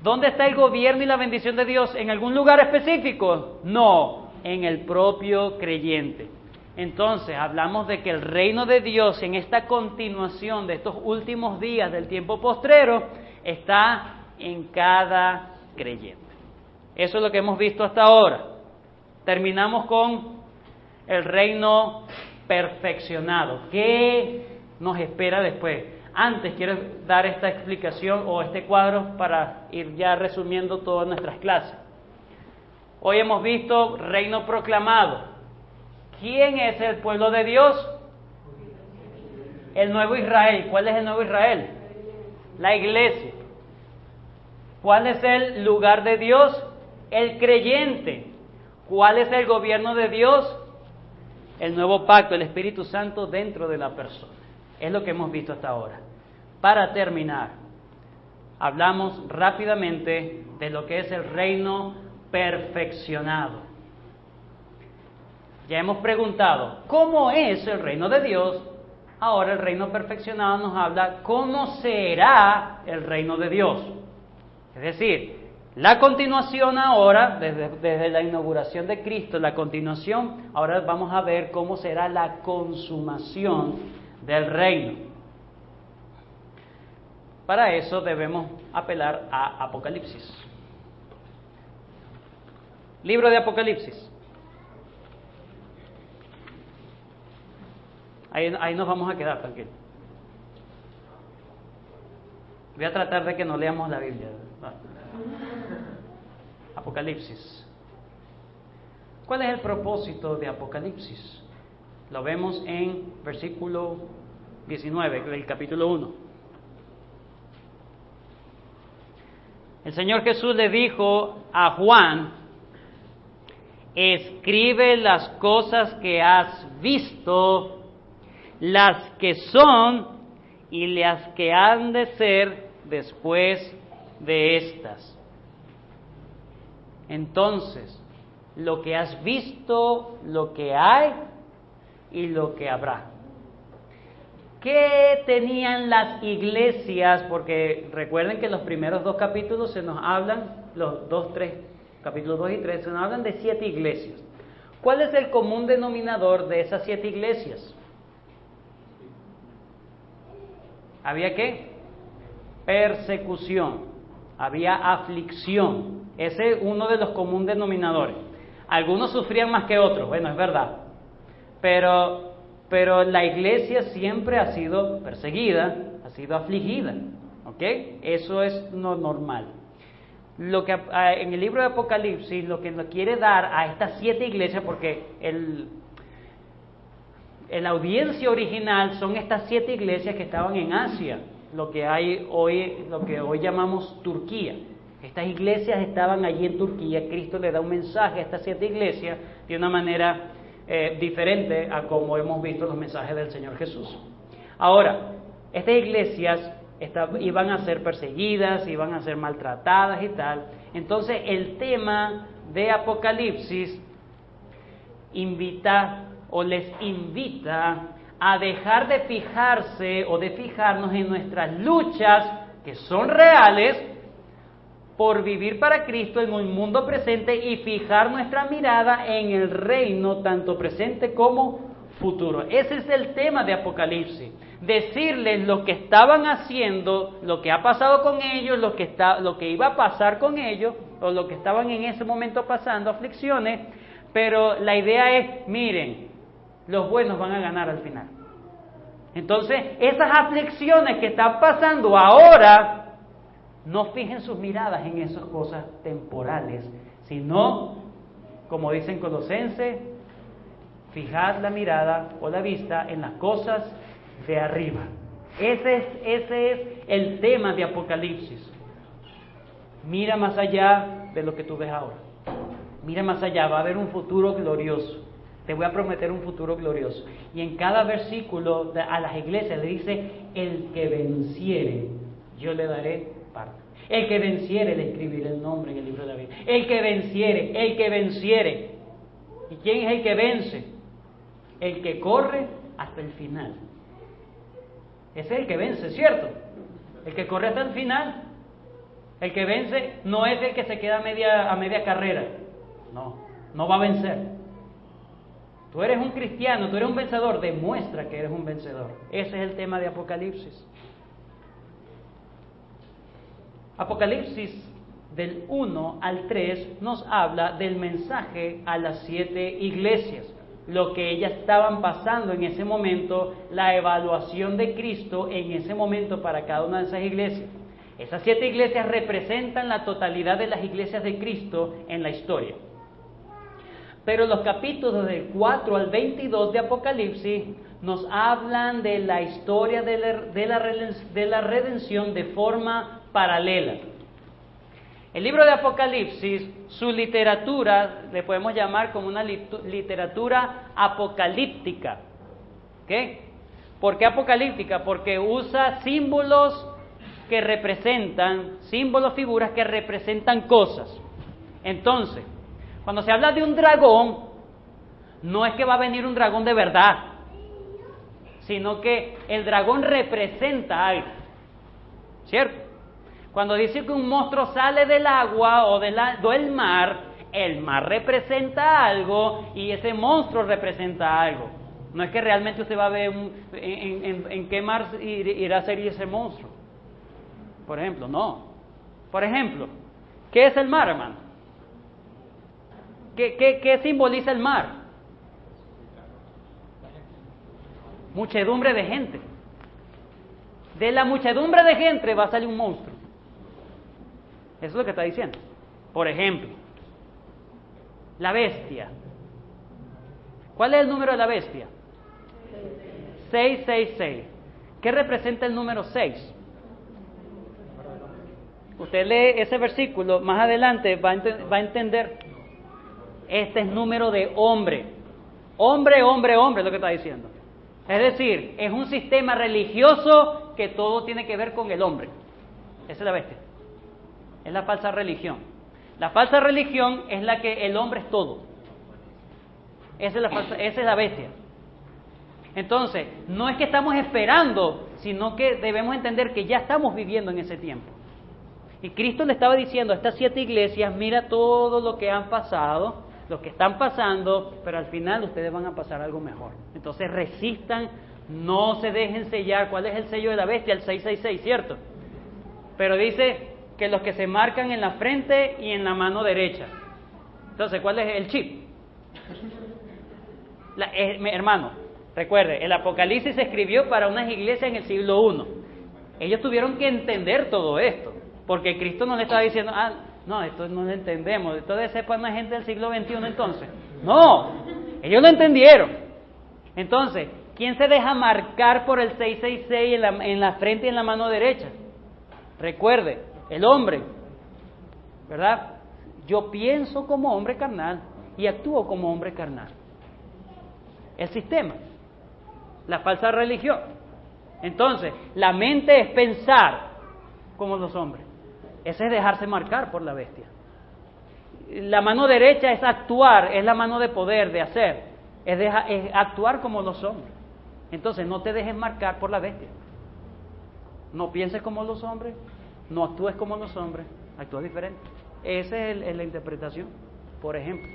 ¿dónde está el gobierno y la bendición de Dios? ¿En algún lugar específico? No, en el propio creyente. Entonces, hablamos de que el reino de Dios en esta continuación de estos últimos días del tiempo postrero está en cada creyente. Eso es lo que hemos visto hasta ahora. Terminamos con el reino perfeccionado. ¿Qué nos espera después? Antes quiero dar esta explicación o este cuadro para ir ya resumiendo todas nuestras clases. Hoy hemos visto reino proclamado. ¿Quién es el pueblo de Dios? El nuevo Israel. ¿Cuál es el nuevo Israel? La iglesia. ¿Cuál es el lugar de Dios? El creyente. ¿Cuál es el gobierno de Dios? El nuevo pacto, el Espíritu Santo dentro de la persona. Es lo que hemos visto hasta ahora. Para terminar, hablamos rápidamente de lo que es el reino perfeccionado. Ya hemos preguntado, ¿cómo es el reino de Dios? Ahora el reino perfeccionado nos habla cómo será el reino de Dios. Es decir, la continuación ahora, desde la inauguración de Cristo, la continuación, ahora vamos a ver cómo será la consumación del reino. Para eso debemos apelar a Apocalipsis. Libro de Apocalipsis. Ahí nos vamos a quedar, tranquilo. Voy a tratar de que no leamos la Biblia. Apocalipsis. ¿Cuál es el propósito de Apocalipsis? Lo vemos en versículo 19 del capítulo 1. El Señor Jesús le dijo a Juan: escribe las cosas que has visto, las que son y las que han de ser después de estas. Entonces, lo que has visto, lo que hay y lo que habrá. ¿Qué tenían las iglesias? Porque recuerden que los primeros dos capítulos se nos hablan, capítulos 2 y 3, se nos hablan de 7 iglesias. ¿Cuál es el común denominador de esas 7 iglesias? ¿Había qué? Persecución, había aflicción. Ese es uno de los comunes denominadores. Algunos sufrían más que otros, bueno, es verdad. Pero pero la iglesia siempre ha sido perseguida, ha sido afligida, ¿ok? Eso es lo normal. Lo que en el libro de Apocalipsis, lo que nos quiere dar a estas 7 iglesias, porque la audiencia original son estas 7 iglesias que estaban en Asia, lo que hoy llamamos Turquía. Estas iglesias estaban allí en Turquía. Cristo le da un mensaje a estas 7 iglesias de una manera diferente a como hemos visto los mensajes del Señor Jesús. Ahora, estas iglesias iban a ser perseguidas, iban a ser maltratadas y tal. Entonces, el tema de Apocalipsis les invita a dejar de fijarse o de fijarnos en nuestras luchas, que son reales, por vivir para Cristo en un mundo presente y fijar nuestra mirada en el reino, tanto presente como futuro. Ese es el tema de Apocalipsis. Decirles lo que estaban haciendo, lo que ha pasado con ellos, lo que iba a pasar con ellos, o lo que estaban en ese momento pasando, aflicciones, pero la idea es, miren, los buenos van a ganar al final. Entonces, esas aflicciones que están pasando ahora, no fijen sus miradas en esas cosas temporales, sino, como dicen Colosenses, fijad la mirada o la vista en las cosas de arriba. Ese es el tema de Apocalipsis. Mira más allá de lo que tú ves ahora. Mira más allá, va a haber un futuro glorioso. Te voy a prometer un futuro glorioso. Y en cada versículo a las iglesias le dice, el que venciere, yo le daré parte. El que venciere, le escribiré el nombre en el libro de la vida. El que venciere. ¿Y quién es el que vence? El que corre hasta el final. Ese es el que vence, ¿cierto? El que corre hasta el final. El que vence no es el que se queda a media carrera. No va a vencer. Tú eres un cristiano, tú eres un vencedor, demuestra que eres un vencedor. Ese es el tema de Apocalipsis. Apocalipsis del 1 al 3 nos habla del mensaje a las 7 iglesias, lo que ellas estaban pasando en ese momento, la evaluación de Cristo en ese momento para cada una de esas iglesias. Esas 7 iglesias representan la totalidad de las iglesias de Cristo en la historia. Pero los capítulos del 4 al 22 de Apocalipsis nos hablan de la historia de la redención de forma paralela. El libro de Apocalipsis, su literatura, le podemos llamar como una literatura apocalíptica. ¿Qué? ¿Por qué apocalíptica? Porque usa símbolos figuras que representan cosas. Entonces, cuando se habla de un dragón, no es que va a venir un dragón de verdad, sino que el dragón representa algo, ¿cierto? Cuando dice que un monstruo sale del agua o del mar, el mar representa algo y ese monstruo representa algo. No es que realmente usted va a ver en qué mar irá a salir ese monstruo. Por ejemplo, no. Por ejemplo, ¿qué es el mar, hermano? ¿Qué simboliza el mar? Muchedumbre de gente. De la muchedumbre de gente va a salir un monstruo. Eso es lo que está diciendo. Por ejemplo, la bestia. ¿Cuál es el número de la bestia? 666. ¿Qué representa el número 6? Usted lee ese versículo, más adelante va a entender. Este es número de hombre. Hombre, es lo que está diciendo. Es decir, es un sistema religioso que todo tiene que ver con el hombre. Esa es la bestia. Es la falsa religión. La falsa religión es la que el hombre es todo. Esa es la bestia. Entonces, no es que estamos esperando, sino que debemos entender que ya estamos viviendo en ese tiempo. Y Cristo le estaba diciendo a estas 7 iglesias, mira todo lo que han pasado, lo que están pasando, pero al final ustedes van a pasar algo mejor. Entonces resistan, no se dejen sellar. ¿Cuál es el sello de la bestia? El 666, ¿cierto? Pero dice que los que se marcan en la frente y en la mano derecha. Entonces, ¿cuál es el chip? Hermano, Recuerde, el Apocalipsis se escribió para unas iglesias en el siglo I. Ellos tuvieron que entender todo esto, porque Cristo no le estaba diciendo, no, esto no lo entendemos, esto debe ser para una gente del siglo XXI entonces. No, ellos lo entendieron. Entonces, ¿quién se deja marcar por el 666 en la frente y en la mano derecha? Recuerde, el hombre, ¿verdad? Yo pienso como hombre carnal y actúo como hombre carnal. El sistema, la falsa religión. Entonces, la mente es pensar como los hombres. Ese es dejarse marcar por la bestia. La mano derecha es actuar, es la mano de poder, de hacer. Es actuar como los hombres. Entonces, no te dejes marcar por la bestia. No pienses como los hombres, no actúes como los hombres, actúa diferente. Esa es la interpretación, por ejemplo.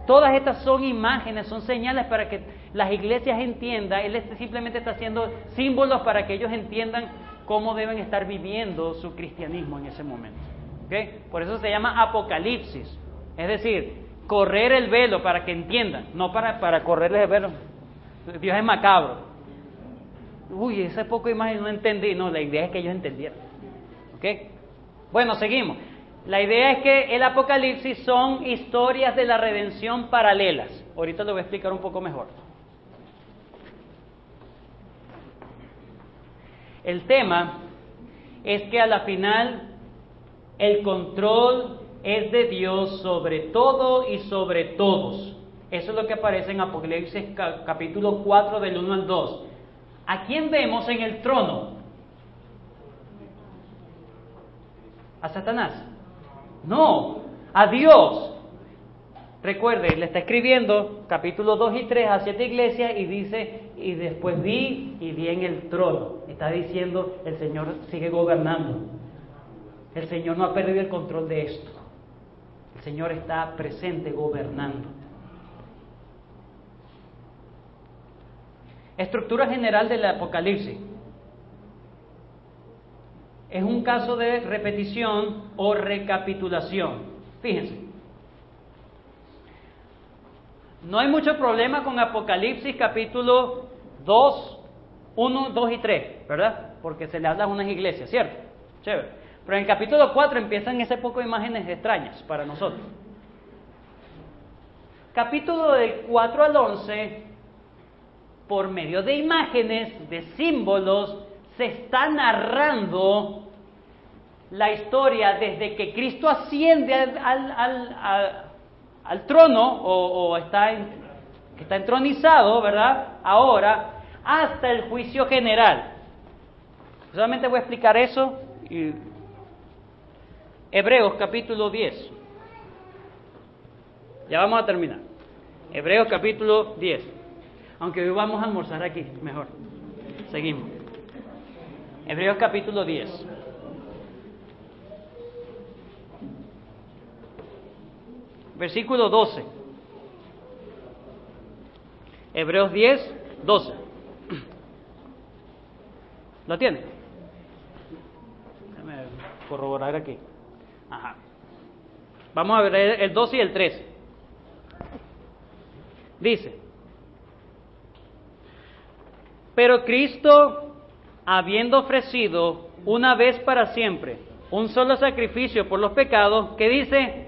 Todas estas son imágenes, son señales para que las iglesias entiendan. Él simplemente está haciendo símbolos para que ellos entiendan cómo deben estar viviendo su cristianismo en ese momento. ¿Okay? Por eso se llama Apocalipsis. Es decir, correr el velo para que entiendan, no para correrles el velo. Dios es macabro. Uy, esa poca imagen no entendí. No, la idea es que ellos entendieran. ¿Okay? Bueno, seguimos. La idea es que el Apocalipsis son historias de la redención paralelas. Ahorita lo voy a explicar un poco mejor. El tema es que a la final el control es de Dios sobre todo y sobre todos. Eso es lo que aparece en Apocalipsis capítulo 4 del 1 al 2. ¿A quién vemos en el trono? ¿A Satanás? No, a Dios. Recuerde, le está escribiendo capítulo 2 y 3 a 7 iglesias y dice, y después vi en el trono. Está diciendo, el Señor sigue gobernando. El Señor no ha perdido el control de esto. El Señor está presente gobernando. Estructura general del Apocalipsis. Es un caso de repetición o recapitulación. Fíjense. No hay mucho problema con Apocalipsis capítulo 2, 1, 2 y 3, ¿verdad? Porque se le habla a unas iglesias, ¿cierto? Chévere. Pero en el capítulo 4 empiezan ese poco de imágenes extrañas para nosotros. Capítulo del 4 al 11, por medio de imágenes, de símbolos, se está narrando la historia desde que Cristo asciende al trono, que está entronizado, ¿verdad? Ahora, hasta el juicio general. Solamente voy a explicar eso. Hebreos capítulo 10. Ya vamos a terminar. Hebreos capítulo 10. Aunque hoy vamos a almorzar aquí, mejor. Seguimos. Hebreos capítulo 10. Versículo 12. Hebreos 10, 12. ¿Lo tiene? Déjame corroborar aquí. Ajá. Vamos a ver el 12 y el 13. Dice: pero Cristo, habiendo ofrecido una vez para siempre un solo sacrificio por los pecados, que dice,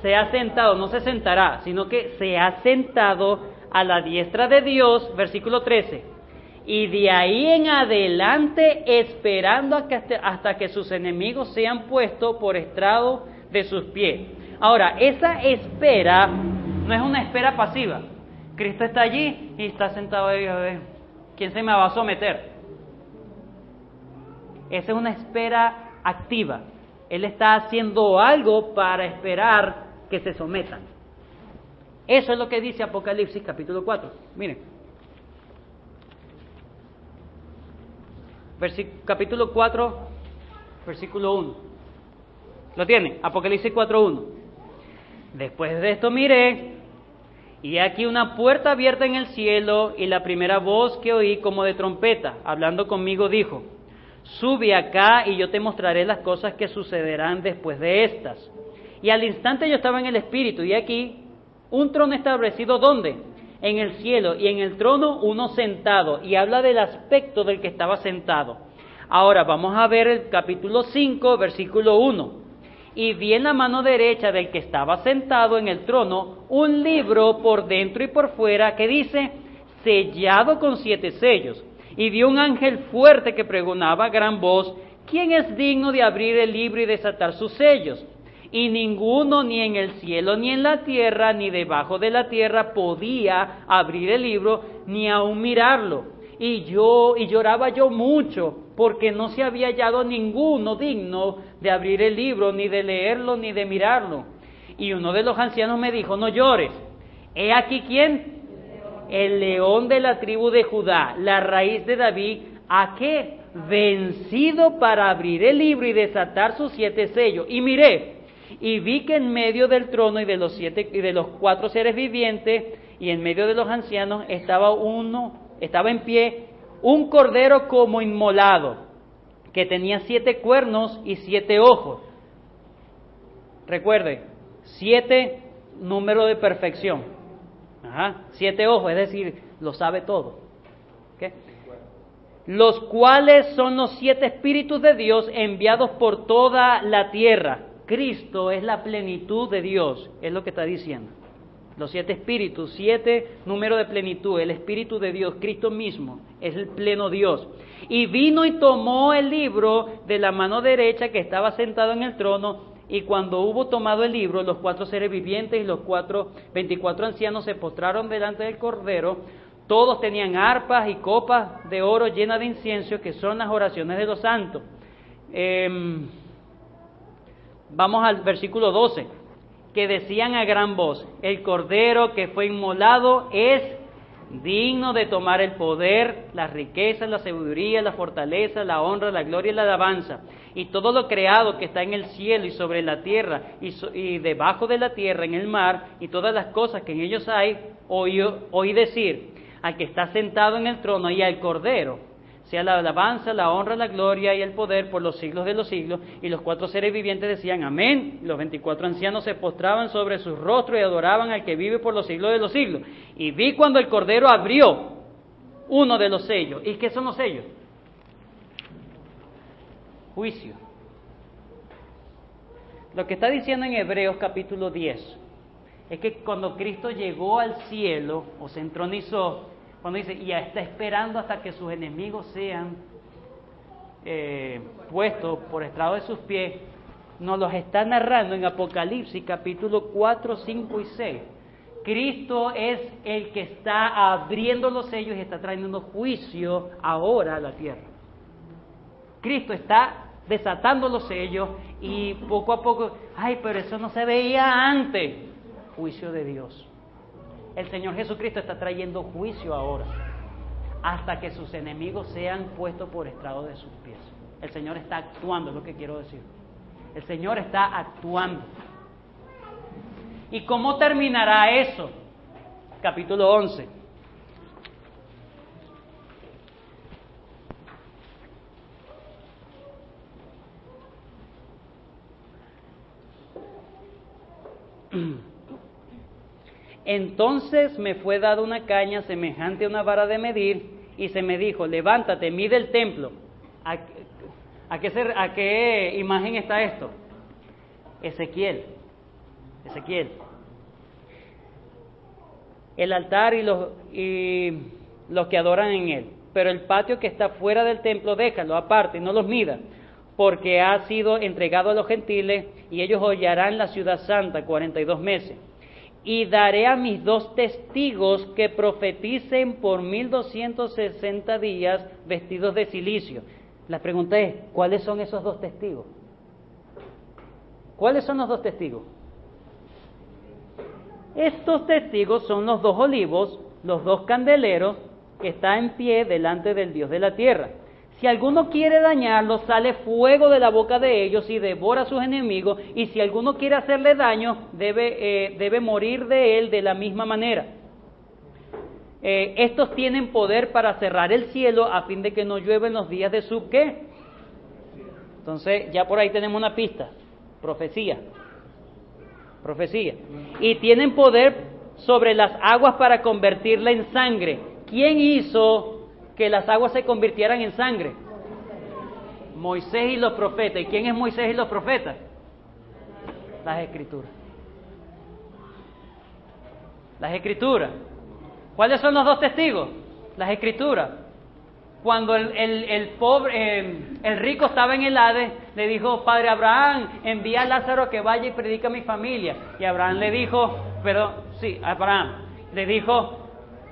se ha sentado, no se sentará, sino que se ha sentado a la diestra de Dios, versículo 13, y de ahí en adelante esperando hasta que sus enemigos sean puestos por estrado de sus pies. Ahora, esa espera no es una espera pasiva. Cristo está allí y está sentado ahí, a ver, ¿quién se me va a someter? Esa es una espera activa. Él está haciendo algo para esperar que se sometan. Eso es lo que dice Apocalipsis capítulo 4. Miren. Capítulo 4, versículo 1. ¿Lo tienen? Apocalipsis 4:1. Después de esto miré, y aquí una puerta abierta en el cielo, y la primera voz que oí como de trompeta, hablando conmigo, dijo: sube acá y yo te mostraré las cosas que sucederán después de estas. Y al instante yo estaba en el Espíritu, y aquí un trono establecido, ¿dónde? en el cielo y en el trono uno sentado, y habla del aspecto del que estaba sentado. Ahora vamos a ver el capítulo 5, versículo 1. Y vi en la mano derecha del que estaba sentado en el trono un libro por dentro y por fuera que dice, sellado con 7 sellos. Y vi un ángel fuerte que pregonaba a gran voz, ¿quién es digno de abrir el libro y desatar sus sellos? Y ninguno, ni en el cielo, ni en la tierra, ni debajo de la tierra, podía abrir el libro, ni aun mirarlo. Y lloraba yo mucho, porque no se había hallado ninguno digno de abrir el libro, ni de leerlo, ni de mirarlo. Y uno de los ancianos me dijo, no llores. ¿He aquí quién? El león de la tribu de Judá, la raíz de David, ¿a qué? Vencido para abrir el libro y desatar sus 7 sellos. Y miré, y vi que en medio del trono y de los 4 seres vivientes, y en medio de los ancianos, estaba en pie un cordero como inmolado, que tenía 7 cuernos y 7 ojos. Recuerde, 7 número de perfección. 7 ojos, es decir, lo sabe todo. ¿Okay? Los cuales son los 7 espíritus de Dios enviados por toda la tierra. Cristo es la plenitud de Dios, es lo que está diciendo. Los 7 espíritus, 7 número de plenitud, el espíritu de Dios, Cristo mismo, es el pleno Dios. Y vino y tomó el libro de la mano derecha que estaba sentado en el trono, y cuando hubo tomado el libro, los 4 seres vivientes y los 24 ancianos se postraron delante del Cordero. Todos tenían arpas y copas de oro llenas de incienso, que son las oraciones de los santos. Vamos al versículo 12, que decían a gran voz, el Cordero que fue inmolado es digno de tomar el poder, las riquezas, la sabiduría, la fortaleza, la honra, la gloria y la alabanza. Y todo lo creado que está en el cielo y sobre la tierra y debajo de la tierra, en el mar, y todas las cosas que en ellos hay, oí decir al que está sentado en el trono y al Cordero, sea la alabanza, la honra, la gloria y el poder por los siglos de los siglos. Y los 4 seres vivientes decían amén. Y los 24 ancianos se postraban sobre sus rostros y adoraban al que vive por los siglos de los siglos. Y vi cuando el Cordero abrió uno de los sellos. ¿Y qué son los sellos? Juicio. Lo que está diciendo en Hebreos capítulo 10 es que cuando Cristo llegó al cielo o se entronizó, cuando dice, y está esperando hasta que sus enemigos sean puestos por estrado de sus pies, nos los está narrando en Apocalipsis capítulo 4, 5 y 6. Cristo es el que está abriendo los sellos y está trayendo juicio ahora a la tierra. Cristo está desatando los sellos y poco a poco, pero eso no se veía antes. Juicio de Dios. El Señor Jesucristo está trayendo juicio ahora, hasta que sus enemigos sean puestos por estrado de sus pies. El Señor está actuando, es lo que quiero decir. El Señor está actuando. ¿Y cómo terminará eso? Capítulo 11. Entonces me fue dada una caña semejante a una vara de medir, y se me dijo, levántate, mide el templo. ¿A qué imagen está esto? Ezequiel. El altar y los que adoran en él. Pero el patio que está fuera del templo, déjalo aparte, no los mida, porque ha sido entregado a los gentiles, y ellos hollarán la ciudad santa 42 meses. Y daré a mis 2 testigos que profeticen por 1260 días vestidos de cilicio. La pregunta es, ¿cuáles son esos 2 testigos? ¿Cuáles son los 2 testigos? Estos testigos son los 2 olivos, los 2 candeleros que están en pie delante del Dios de la tierra. Si alguno quiere dañarlos, sale fuego de la boca de ellos y devora a sus enemigos, y si alguno quiere hacerle daño, debe morir de él de la misma manera. Estos tienen poder para cerrar el cielo a fin de que no llueva en los días de su ¿qué? Entonces, ya por ahí tenemos una pista. Profecía. Y tienen poder sobre las aguas para convertirla en sangre. ¿Quién hizo que las aguas se convirtieran en sangre? Moisés y los profetas. ¿Y quién es Moisés y los profetas? Las Escrituras. Las Escrituras. ¿Cuáles son los dos testigos? Las Escrituras. Cuando el rico estaba en el Hades, le dijo: Padre Abraham, envía a Lázaro que vaya y predica a mi familia. Y Abraham le dijo, Abraham le dijo: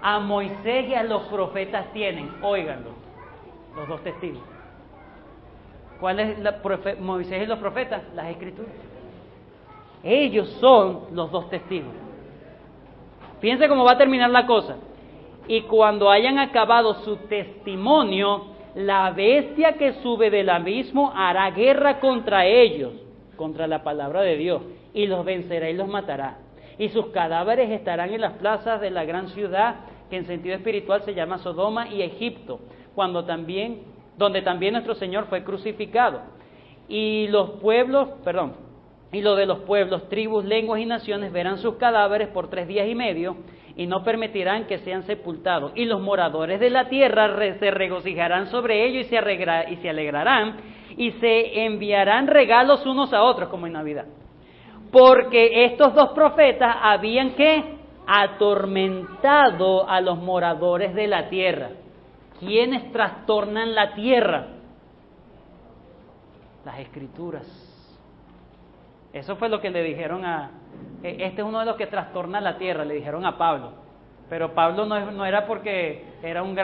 a Moisés y a los profetas tienen, óiganlo, los dos testigos. ¿Cuál es Moisés y los profetas? Las Escrituras. Ellos son los dos testigos. Fíjense cómo va a terminar la cosa. Y cuando hayan acabado su testimonio, la bestia que sube del abismo hará guerra contra ellos, contra la palabra de Dios, y los vencerá y los matará. Y sus cadáveres estarán en las plazas de la gran ciudad, que en sentido espiritual se llama Sodoma y Egipto, donde también nuestro Señor fue crucificado. Y los de los pueblos, tribus, lenguas y naciones verán sus cadáveres por 3 días y medio, y no permitirán que sean sepultados. Y los moradores de la tierra se regocijarán sobre ellos y se alegrarán, y se enviarán regalos unos a otros, como en Navidad. Porque estos dos profetas habían atormentado a los moradores de la tierra. ¿Quiénes trastornan la tierra? Las Escrituras. Eso fue lo que le dijeron este es uno de los que trastorna la tierra, le dijeron a Pablo. Pero Pablo no era porque era un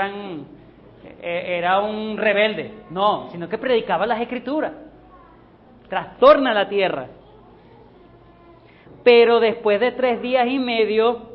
rebelde, no, sino que predicaba las Escrituras. Trastorna la tierra. Pero después de 3 días y medio,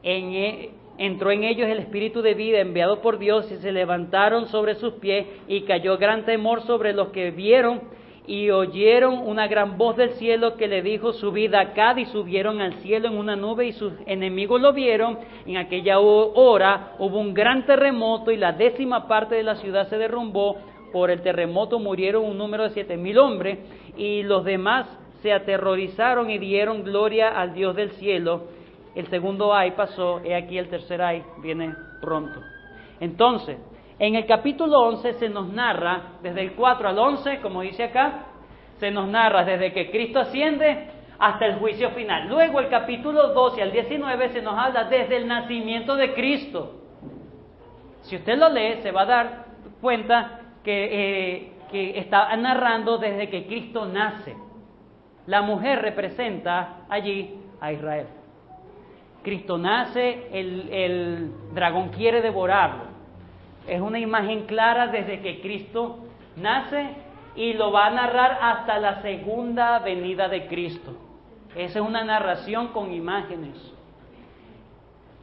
entró en ellos el espíritu de vida enviado por Dios, y se levantaron sobre sus pies, y cayó gran temor sobre los que vieron, y oyeron una gran voz del cielo que le dijo: subid acá, y subieron al cielo en una nube, y sus enemigos lo vieron. En aquella hora hubo un gran terremoto, y la 10ª parte de la ciudad se derrumbó. Por el terremoto murieron un número de 7,000 hombres, y los demás se aterrorizaron y dieron gloria al Dios del cielo. El segundo ay pasó, he aquí el tercer ay viene pronto. Entonces, en el capítulo 11 se nos narra, desde el 4 al 11, como dice acá, se nos narra desde que Cristo asciende hasta el juicio final. Luego el capítulo 12 al 19 se nos habla desde el nacimiento de Cristo. Si usted lo lee, se va a dar cuenta que está narrando desde que Cristo nace. La mujer representa allí a Israel. Cristo nace, el dragón quiere devorarlo. Es una imagen clara desde que Cristo nace, y lo va a narrar hasta la segunda venida de Cristo. Esa es una narración con imágenes.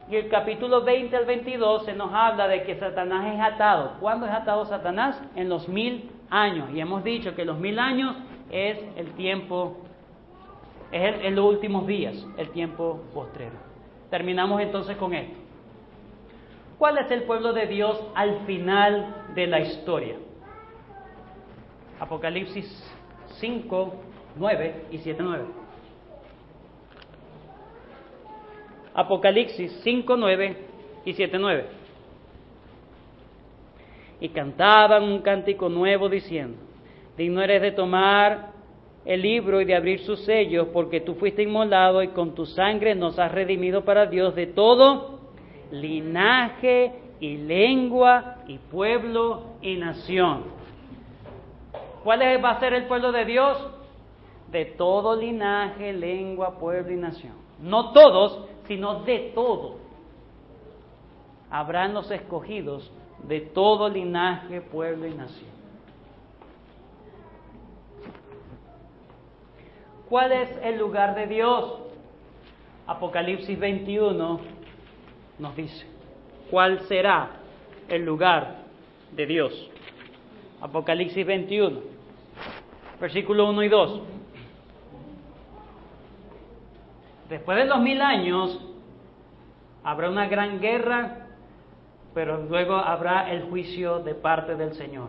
Y el capítulo 20 al 22 se nos habla de que Satanás es atado. ¿Cuándo es atado Satanás? En los 1000 años. Y hemos dicho que los 1000 años es el tiempo, es los últimos días, el tiempo postrero. Terminamos entonces con esto. ¿Cuál es el pueblo de Dios al final de la historia? Apocalipsis 5, 9 y 7, 9. Apocalipsis 5, 9 y 7, 9. Y cantaban un cántico nuevo diciendo: digno eres de tomar el libro y de abrir sus sellos, porque tú fuiste inmolado y con tu sangre nos has redimido para Dios de todo linaje y lengua y pueblo y nación. ¿Cuál va a ser el pueblo de Dios? De todo linaje, lengua, pueblo y nación. No todos, sino de todo. Habrán los escogidos de todo linaje, pueblo y nación. ¿Cuál es el lugar de Dios? Apocalipsis 21 nos dice cuál será el lugar de Dios. Apocalipsis 21, versículos 1 y 2. Después de los 1000 años habrá una gran guerra, pero luego habrá el juicio de parte del Señor.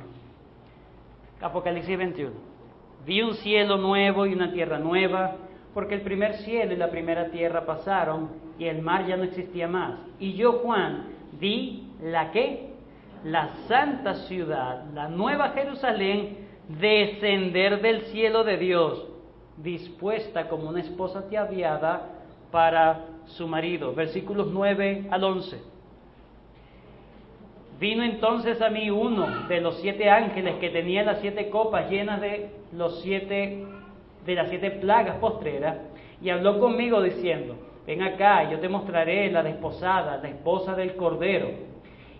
Apocalipsis 21. Vi un cielo nuevo y una tierra nueva, porque el primer cielo y la primera tierra pasaron y el mar ya no existía más. Y yo, Juan, vi ¿la qué? La santa ciudad, la nueva Jerusalén, descender del cielo de Dios, dispuesta como una esposa ataviada para su marido. Versículos 9 al 11. Vino entonces a mí uno de los 7 ángeles que tenía las 7 copas llenas de las 7 plagas postreras, y habló conmigo diciendo: ven acá, y yo te mostraré la desposada, la esposa del Cordero.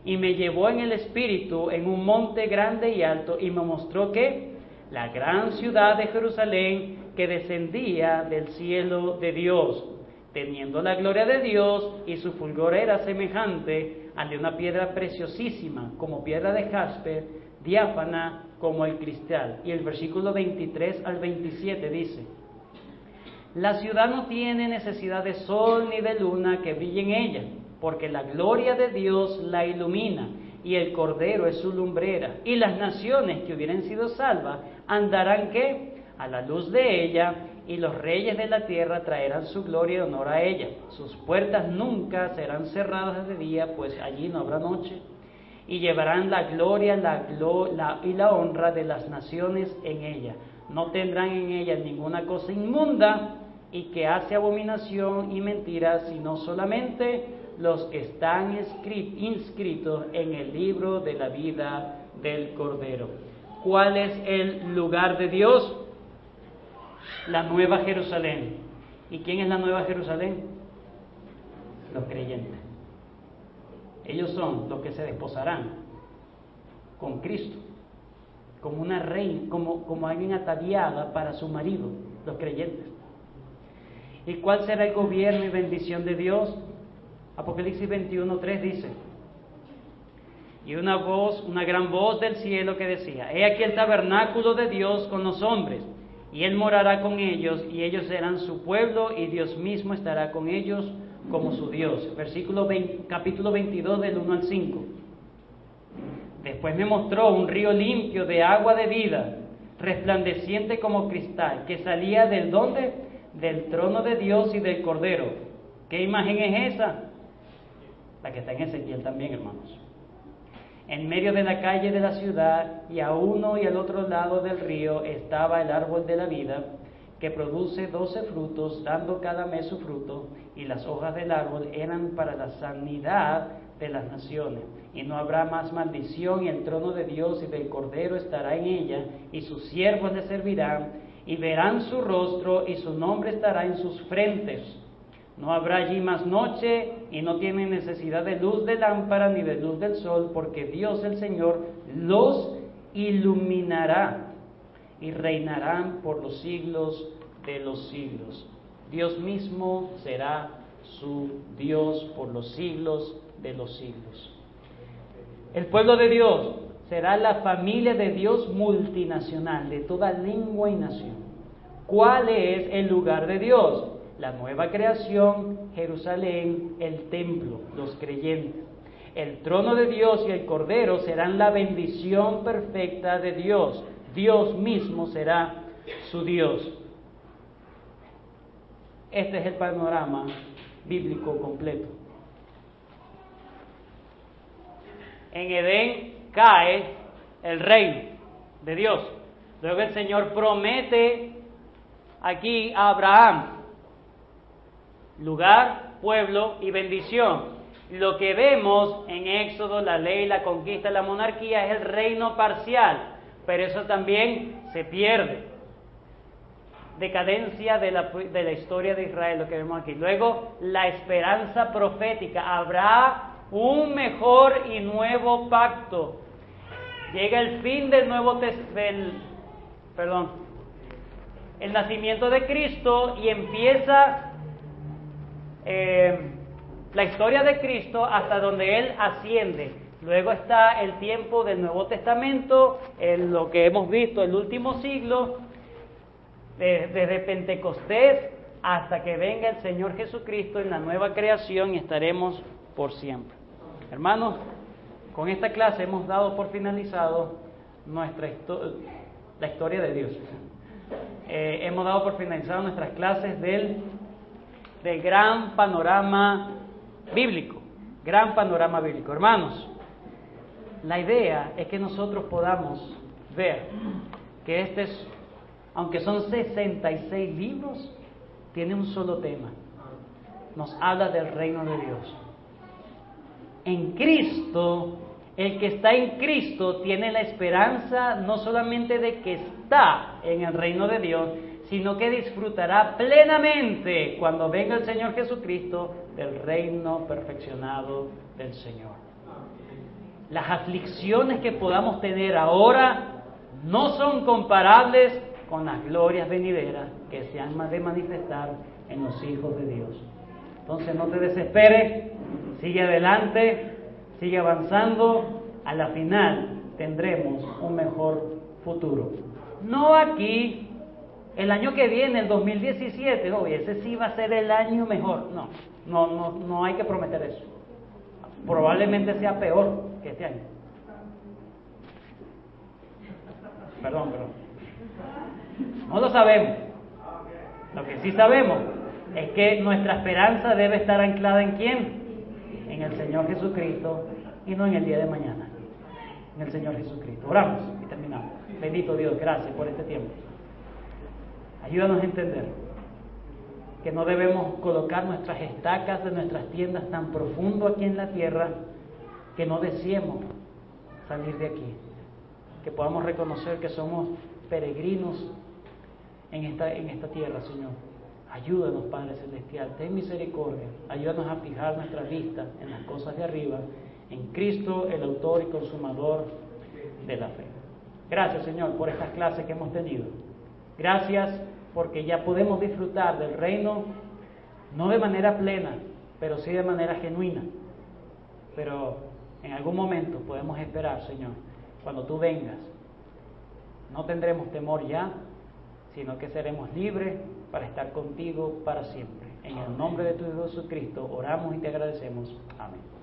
Y me llevó en el espíritu en un monte grande y alto, y me mostró que la gran ciudad de Jerusalén, que descendía del cielo de Dios, teniendo la gloria de Dios, y su fulgor era semejante al de una piedra preciosísima, como piedra de jaspe, diáfana como el cristal. Y el versículo 23 al 27 dice: la ciudad no tiene necesidad de sol ni de luna que brille en ella, porque la gloria de Dios la ilumina, y el Cordero es su lumbrera. Y las naciones que hubieren sido salvas andarán ¿qué? A la luz de ella, y los reyes de la tierra traerán su gloria y honor a ella. Sus puertas nunca serán cerradas de día, pues allí no habrá noche. Y llevarán la gloria y la honra de las naciones en ella. No tendrán en ella ninguna cosa inmunda y que hace abominación y mentira, sino solamente los que están inscritos en el libro de la vida del Cordero. ¿Cuál es el lugar de Dios? La Nueva Jerusalén. ¿Y quién es la Nueva Jerusalén? Los creyentes. Ellos son los que se desposarán con Cristo, como una reina, como alguien ataviada para su marido, los creyentes. ¿Y cuál será el gobierno y bendición de Dios? Apocalipsis 21:3 dice: y una gran voz del cielo que decía: he aquí el tabernáculo de Dios con los hombres, y Él morará con ellos, y ellos serán su pueblo, y Dios mismo estará con ellos como su Dios. Capítulo 22 del 1 al 5. Después me mostró un río limpio de agua de vida, resplandeciente como cristal, que salía del ¿dónde? Del trono de Dios y del Cordero. ¿Qué imagen es esa? La que está en Ezequiel también, hermanos. En medio de la calle de la ciudad, y a uno y al otro lado del río, estaba el árbol de la vida, que produce 12 frutos, dando cada mes su fruto, y las hojas del árbol eran para la sanidad de las naciones. Y no habrá más maldición, y el trono de Dios y del Cordero estará en ella, y sus siervos le servirán, y verán su rostro, y su nombre estará en sus frentes. No habrá allí más noche, y no tienen necesidad de luz de lámpara ni de luz del sol, porque Dios el Señor los iluminará, y reinarán por los siglos de los siglos. Dios mismo será su Dios por los siglos de los siglos. El pueblo de Dios será la familia de Dios multinacional, de toda lengua y nación. ¿Cuál es el lugar de Dios? La nueva creación, Jerusalén, el templo, los creyentes. El trono de Dios y el Cordero serán la bendición perfecta de Dios. Dios mismo será su Dios. Este es el panorama bíblico completo. En Edén cae el reino de Dios. Luego el Señor promete aquí a Abraham lugar, pueblo y bendición. Lo que vemos en Éxodo, la ley, la conquista, la monarquía, es el reino parcial, pero eso también se pierde. Decadencia de la historia de Israel, lo que vemos aquí. Luego, la esperanza profética. Habrá un mejor y nuevo pacto. Llega el fin del el nacimiento de Cristo, y empieza la historia de Cristo hasta donde Él asciende. Luego está el tiempo del Nuevo Testamento, en lo que hemos visto, el último siglo, desde Pentecostés hasta que venga el Señor Jesucristo en la nueva creación, y estaremos por siempre. Hermanos, con esta clase hemos dado por finalizado la historia de Dios. hemos dado por finalizado nuestras clases del gran panorama bíblico. Gran panorama bíblico. Hermanos, la idea es que nosotros podamos ver que aunque son 66 libros, tiene un solo tema. Nos habla del reino de Dios. En Cristo, el que está en Cristo tiene la esperanza no solamente de que está en el reino de Dios, sino que disfrutará plenamente cuando venga el Señor Jesucristo del reino perfeccionado del Señor. Las aflicciones que podamos tener ahora no son comparables con las glorias venideras que se han de manifestar en los hijos de Dios. Entonces no te desesperes, sigue adelante, sigue avanzando, a la final tendremos un mejor futuro. No aquí, el año que viene, el 2017, no, ese sí va a ser el año mejor. No hay que prometer eso. Probablemente sea peor que este año. Perdón. No lo sabemos. Lo que sí sabemos es que nuestra esperanza debe estar anclada ¿en quién? En el Señor Jesucristo y no en el día de mañana. En el Señor Jesucristo. Oramos y terminamos. Bendito Dios, gracias por este tiempo. Ayúdanos a entender que no debemos colocar nuestras estacas de nuestras tiendas tan profundo aquí en la tierra que no deseemos salir de aquí. Que podamos reconocer que somos peregrinos en esta tierra, Señor. Ayúdanos, Padre Celestial, ten misericordia. Ayúdanos a fijar nuestra vista en las cosas de arriba, en Cristo, el autor y consumador de la fe. Gracias, Señor, por estas clases que hemos tenido. Gracias porque ya podemos disfrutar del reino, no de manera plena, pero sí de manera genuina. Pero en algún momento podemos esperar, Señor, cuando tú vengas, no tendremos temor ya, sino que seremos libres para estar contigo para siempre. En el nombre de tu Hijo Jesucristo oramos y te agradecemos. Amén.